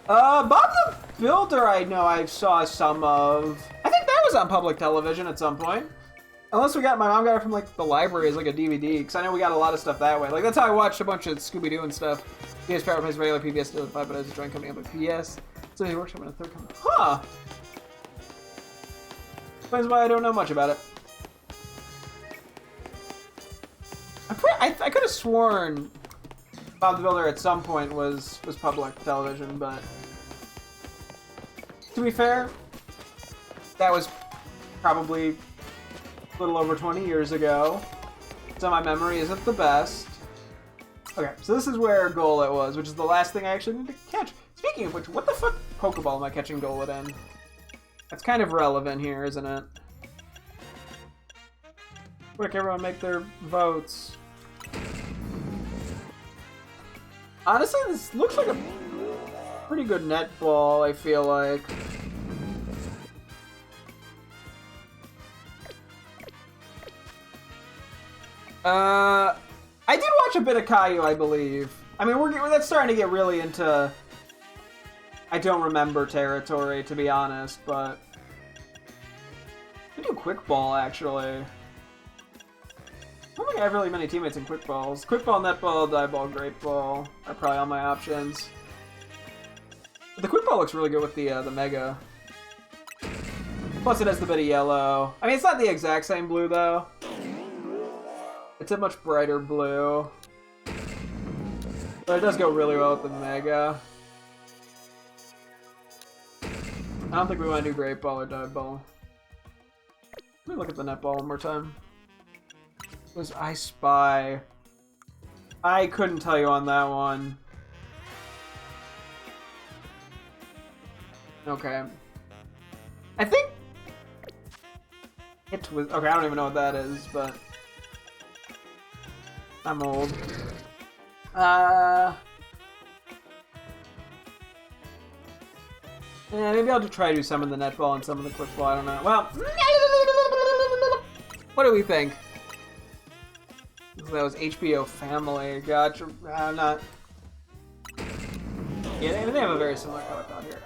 Bob the Builder, I know I saw some of. I think that was on public television at some point. Unless my mom got it from like the library as like a DVD, because I know we got a lot of stuff that way. Like that's how I watched a bunch of Scooby-Doo and stuff. PS Power plays regular PBS still 5, but as a joint company up with PBS. So he works on a third company. Huh. Explains why I don't know much about it. I could have sworn Bob the Builder at some point was public television, but to be fair, that was probably a little over 20 years ago, so my memory isn't the best. Okay, so this is where Golett was, which is the last thing I actually need to catch. Speaking of which, what the fuck Pokeball am I catching Golett in? That's kind of relevant here, isn't it? Quick, everyone make their votes. Honestly, this looks like a pretty good netball, I feel like. I did watch a bit of Caillou, I believe. I mean, that's starting to get really into I don't remember territory, to be honest, but we do Quick Ball, actually. I don't think I have really many teammates in Quick Balls. Quick Ball, Netball, Dive Ball, Great Ball are probably all my options. But the Quick Ball looks really good with the Mega. Plus it has the bit of yellow. I mean, it's not the exact same blue, though. It's a much brighter blue. But it does go really well with the Mega. I don't think we want to do Great Ball or Dive Ball. Let me look at the Netball one more time. Was I Spy? I couldn't tell you on that one. Okay. I think it was okay. I don't even know what that is, but I'm old. Yeah, maybe I'll just try to do some of the netball and some of the quick ball. I don't know. Well, what do we think? That was HBO Family. Gotcha. I'm not. Yeah, they have a very similar color palette here.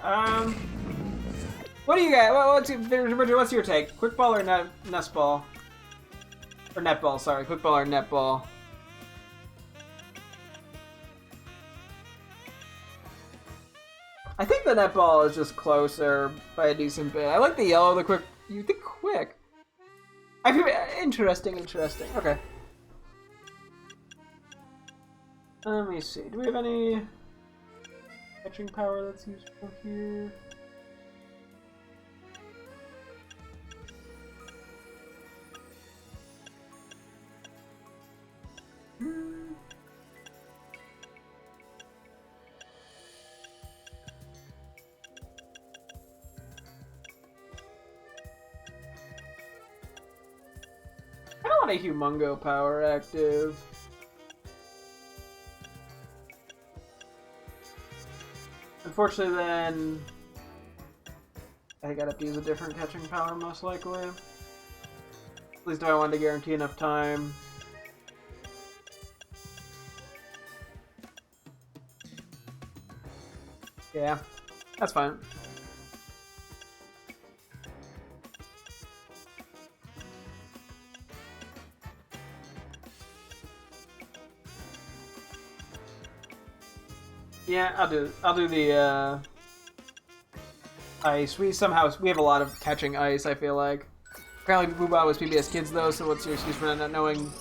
What do you got? What's your take? Quick ball or nest ball? Or netball? Sorry, quick ball or netball? I think the netball is just closer by a decent bit. I like the yellow, the quick. You think quick? I feel interesting. Okay. Let me see. Do we have any catching power that's useful here? I don't want a Humongo power active. Unfortunately, then I think I'd have to use a different catching power, most likely. At least if I wanted to guarantee enough time. Yeah, that's fine. Yeah, I'll do the ice. We have a lot of catching ice, I feel like. Apparently Woah was PBS Kids though, so what's your excuse for not knowing?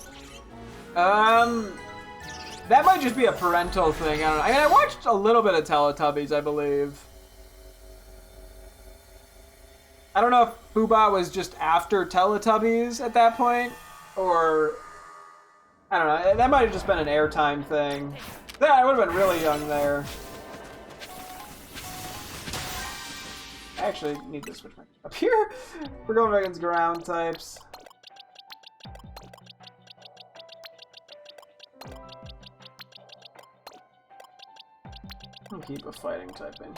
That might just be a parental thing. I don't know. I mean, I watched a little bit of Teletubbies, I believe. I don't know if Woah was just after Teletubbies at that point, or I don't know. That might have just been an airtime thing. Yeah, I would have been really young there. I actually need to switch my up here. We're going back against ground types. I'll keep a fighting type in.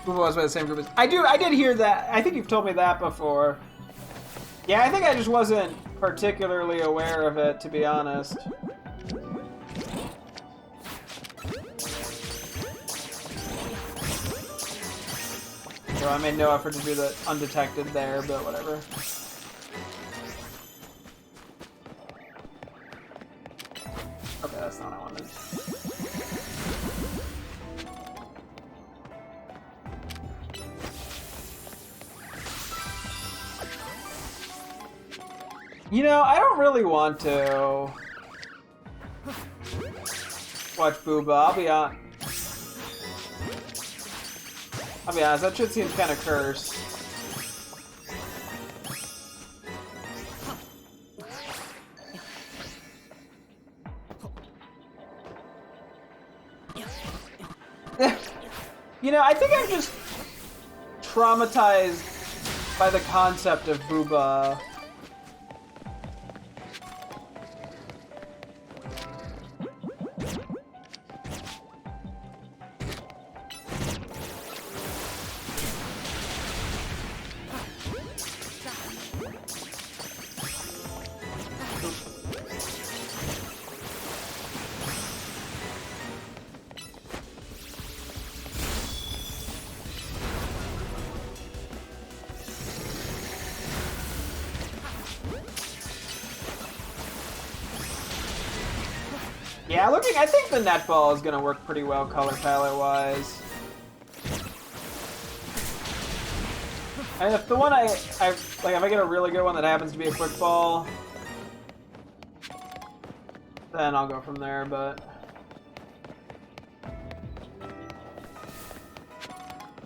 Woah was by the same group as I did hear that. I think you've told me that before. Yeah, I think I just wasn't particularly aware of it, to be honest. So I made no effort to do the undetected there, but whatever. Okay, that's not what I wanted. You know, I don't really want to watch Booba. I'll be honest, that shit seems kind of cursed. You know, I think I'm just traumatized by the concept of Booba. Yeah, I think the netball is gonna work pretty well color palette wise. And if the one if I get a really good one that happens to be a quick ball, then I'll go from there, but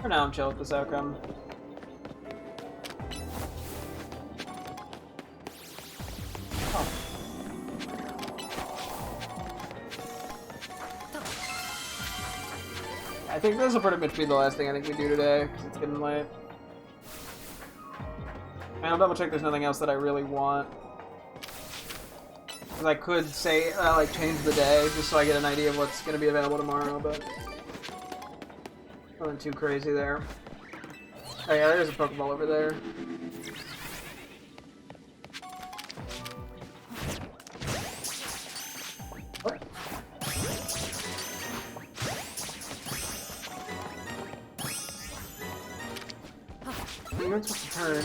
For now, I'm chill with this outcome. Oh. I think this will pretty much be the last thing I think we do today, because it's getting late. And I'll double check there's nothing else that I really want. Because I could say, like, change the day, just so I get an idea of what's going to be available tomorrow, but... nothing too crazy there. Oh yeah, there's a Pokeball over there. What? You're not supposed to turn.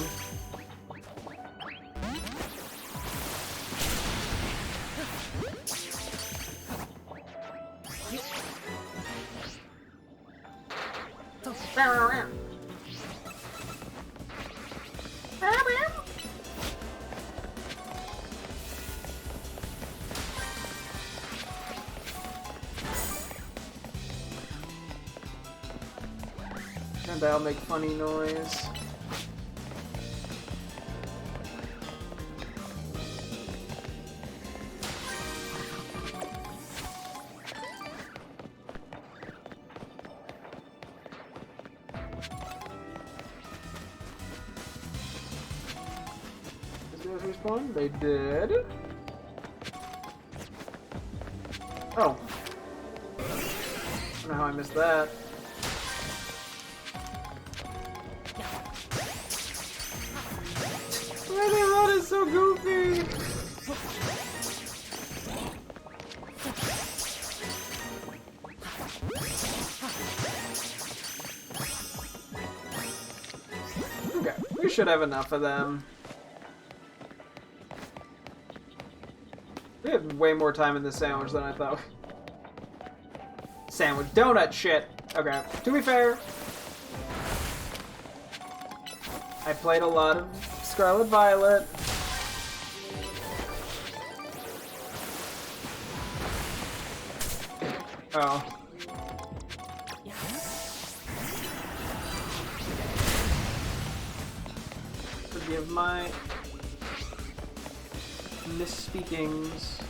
And I'll make funny noise. Respawn? They did. Oh. I don't know how I missed that. Why they run is so goofy! Okay, we should have enough of them. We have way more time in this sandwich than I thought. Sandwich donut shit. Okay, to be fair, I played a lot of Scarlet Violet. Oh. Forgive my misspeakings.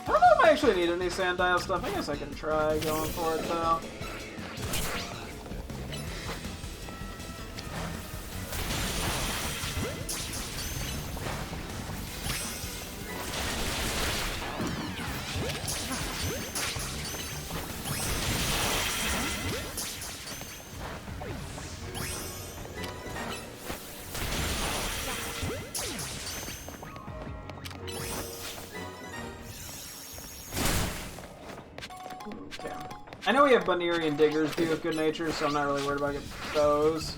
I don't know if I actually need any Sandile stuff. I guess I can try going for it though. Okay. I know we have Bunerian Diggers too with good nature, so I'm not really worried about getting those.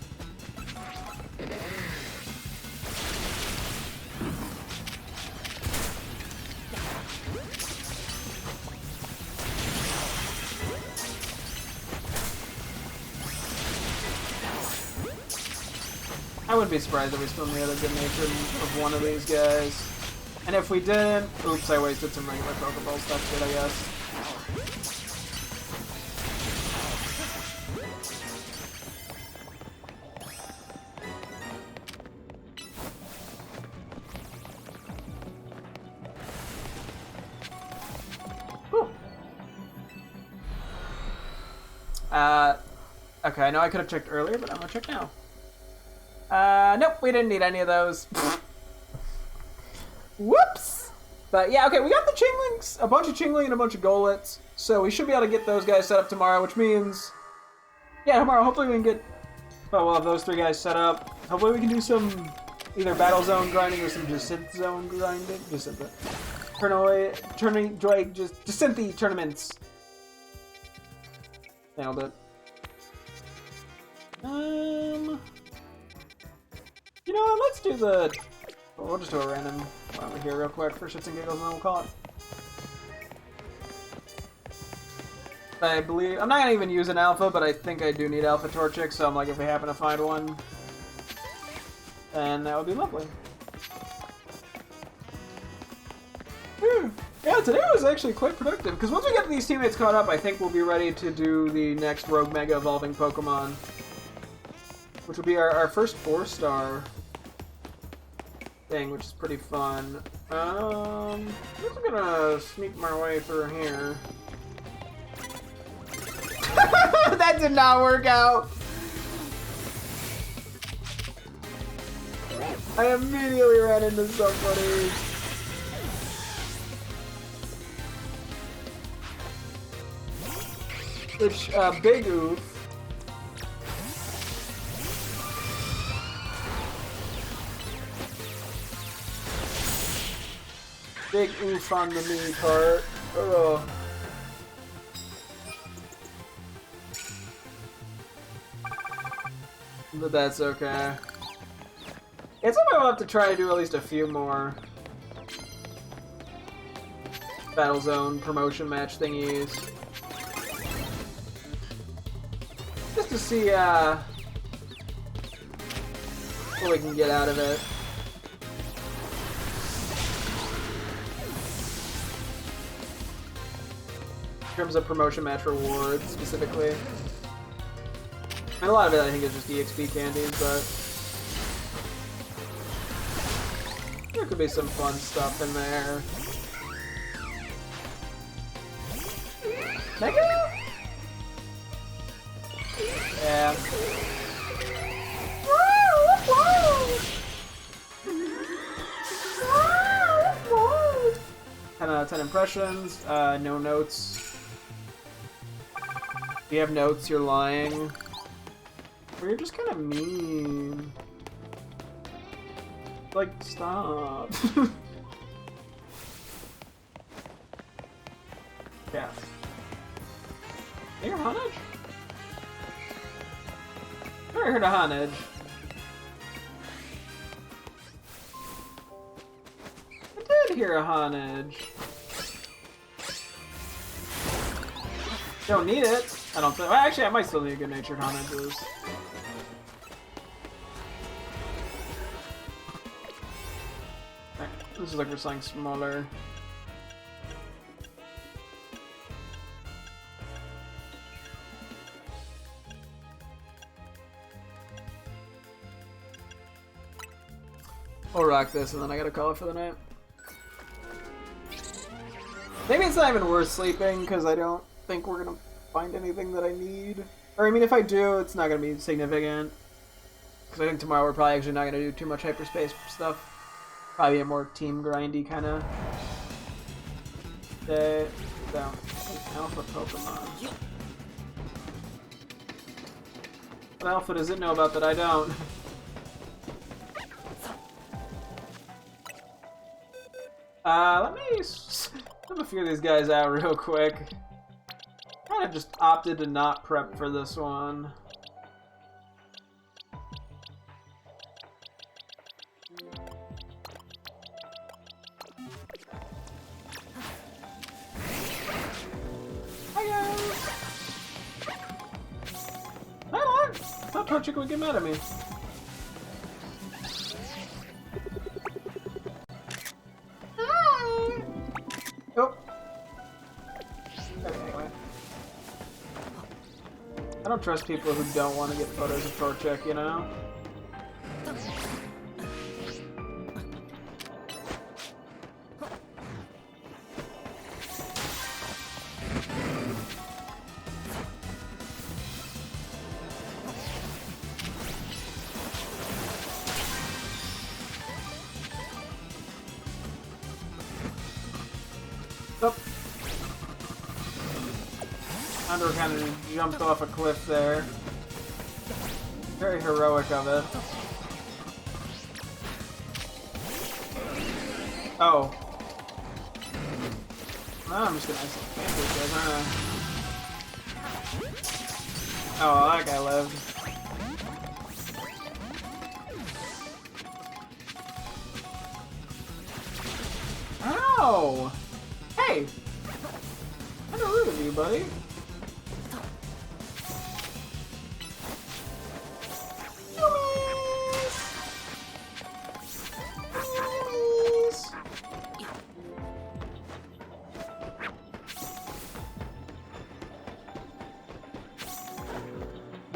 I wouldn't be surprised if we still near the good nature of one of these guys. And if we didn't, oops, I wasted some regular Pokeball stuff good, I guess. Okay, I know I could have checked earlier, but I'm gonna check now. Nope, we didn't need any of those. Whoops! But yeah, okay, we got the Chinglings, a bunch of Chingling and a bunch of Golets, so we should be able to get those guys set up tomorrow, which means, yeah, tomorrow, hopefully we can get, well, we'll have those three guys set up. Hopefully we can do some either Battle Zone grinding or some Jacinthe Zone grinding. Jacinthe. Jacinthe tournaments. Nailed it. You know what, let's do the... Well, we'll just do a random one over here real quick for shits and giggles and then we'll call it. I believe I'm not gonna even use an alpha, but I think I do need Alpha Torchic, so I'm like, if we happen to find one, then that would be lovely. Yeah, today was actually quite productive, because once we get these teammates caught up, I think we'll be ready to do the next Rogue Mega Evolving Pokemon, which will be our first 4-star thing, which is pretty fun. I'm just gonna sneak my way through here. That did not work out! I immediately ran into somebody. Which, big oof. Big oof on the me part. Ugh. But that's okay. It's something I'll have to try to do at least a few more Battle Zone promotion match thingies. Just to see what we can get out of it. In terms of promotion match rewards, specifically. And a lot of it I think is just EXP candies, but there could be some fun stuff in there. Mega? Yeah. Ten out of 10 impressions, no notes. If you have notes, you're lying. Or you're just kind of mean. Like, stop. Yeah. You're Honage? I heard a Honage. I did hear a Honage. Don't need it. I don't think. Well, actually, I might still need good-natured Honages. This is like we're something smaller. I'll rock this and then I gotta call it for the night. Maybe it's not even worth sleeping because I don't think we're gonna find anything that I need. Or I mean, if I do, it's not gonna be significant. Because I think tomorrow we're probably actually not gonna do too much hyperspace stuff. Probably a more team grindy kind of day. So, alpha Pokemon. What alpha does it know about that I don't? Let me flip a few of these guys out real quick. Kind of just opted to not prep for this one. I thought Torchic would get mad at me. Hi. Oh. Okay, anyway. I don't trust people who don't want to get photos of Torchic, you know? Andor kind of jumped off a cliff there. Very heroic of it. Oh. No, I'm just gonna cancel these guys, aren't I? Oh, that guy lived. Ow! Hey! I don't root of you, buddy.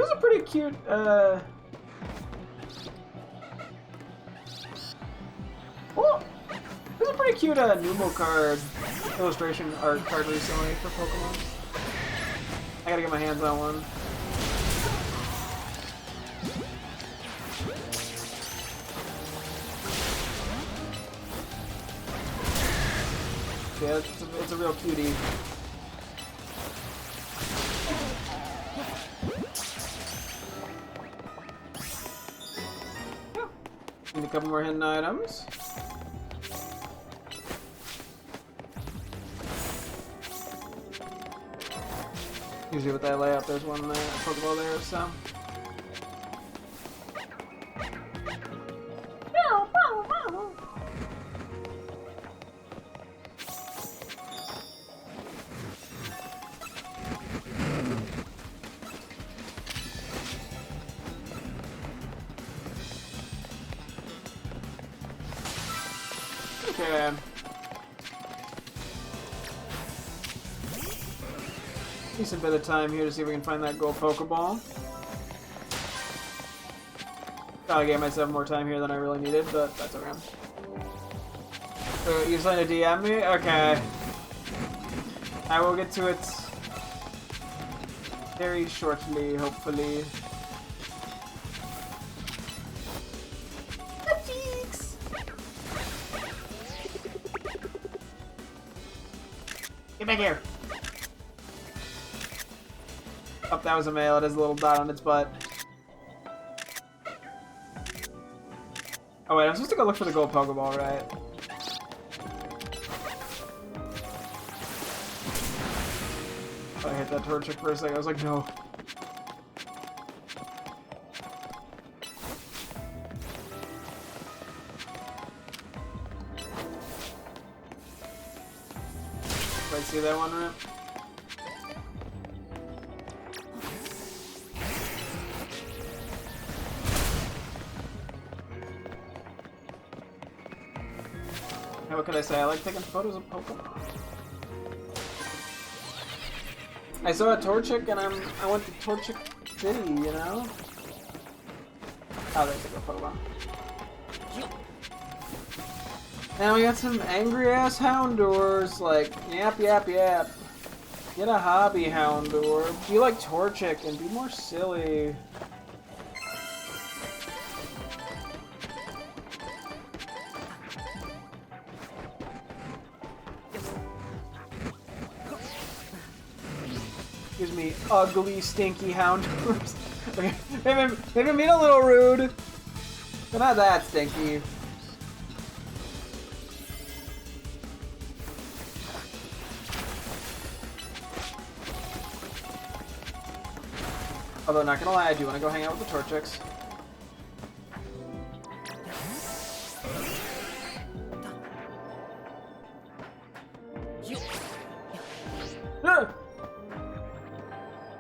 This is a pretty cute, oh, this is a pretty cute, Numo card illustration art card recently for Pokemon. I gotta get my hands on one. Yeah, it's a real cutie. Need a couple more hidden items. Usually with that layout, there's one there, Pokeball there, so. Okay. Decent bit of time here to see if we can find that gold Pokeball. I gave myself more time here than I really needed, but that's okay. So, you trying to DM me? Okay. I will get to it very shortly, hopefully. Get back here! Oh, that was a male. It has a little dot on its butt. Oh wait, I'm supposed to go look for the gold Pokeball, right? I hit that Torchic for a second. I was like, no. Did I see that one, Rip? Hey, what could I say? I like taking photos of Pokemon. I saw a Torchic and I went to Torchic City, you know? Oh, there's a good Pokemon. Now we got some angry-ass Houndours, like, yap, yap, yap. Get a hobby, Houndour. Be like Torchic and be more silly. Excuse me, ugly, stinky Houndours. Okay, maybe being a little rude, but not that stinky. Although, not gonna lie, I do want to go hang out with the Torchics.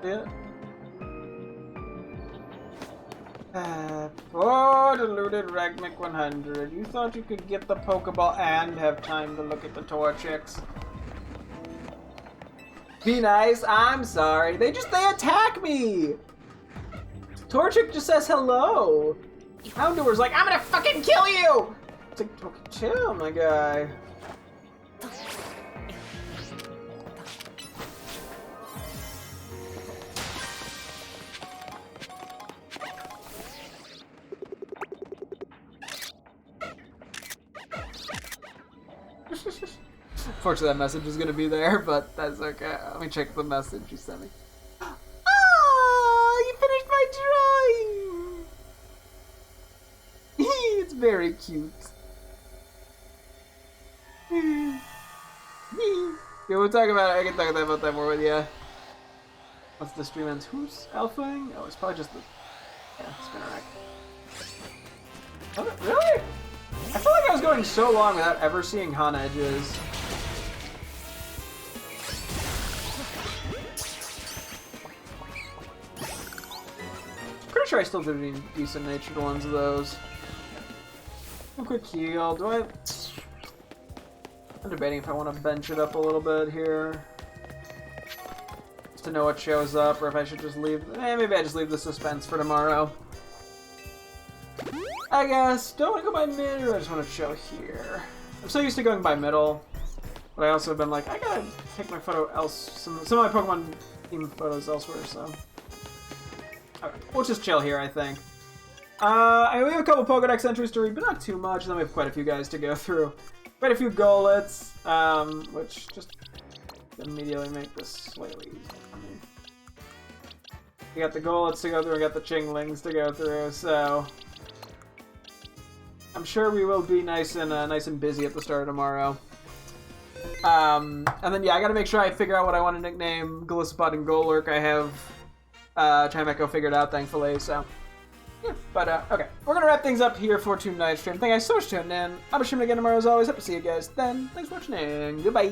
Yeah. Poor deluded Ragmic 100. You thought you could get the Pokeball and have time to look at the Torchics. Be nice, I'm sorry. They attack me! Torchic just says hello. Houndour's like, I'm gonna fucking kill you! It's like, okay, chill, my guy. Unfortunately, that message is gonna be there, but that's okay. Let me check the message you sent me. Oh, you finished my drawing! It's very cute. Yeah, we'll talk about it. I can talk about that more with you. What's the stream ends? Who's alphaing? Oh, it's probably just the... Yeah, Spinnerack. Oh, really? I feel like I was going so long without ever seeing Han edges. Pretty sure I still did decent natured ones of those. A quick heal. Do I... I'm debating if I want to bench it up a little bit here. just to know what shows up, or if I should just leave. Maybe I just leave the suspense for tomorrow. I guess. Do I want to go by mid, or I just want to chill here? I'm so used to going by middle, but I also have been like, I gotta take my photo some of my Pokemon team photos elsewhere. So, okay, we'll just chill here, I think. We have a couple Pokedex entries to read, but not too much. Then we have quite a few guys to go through. Quite a few Golets, which just immediately make this slightly easier for me. We got the Golets to go through, we got the Chinglings to go through, so I'm sure we will be nice and busy at the start of tomorrow. And then yeah, I gotta make sure I figure out what I want to nickname Golisopod and Golurk. I have Chimecho figured out, thankfully, so. Yeah, but, okay. We're gonna wrap things up here for tonight's stream. Thank you guys so much for tuning in. I'll be streaming again tomorrow as always. Hope to see you guys then. Thanks for watching. Goodbye.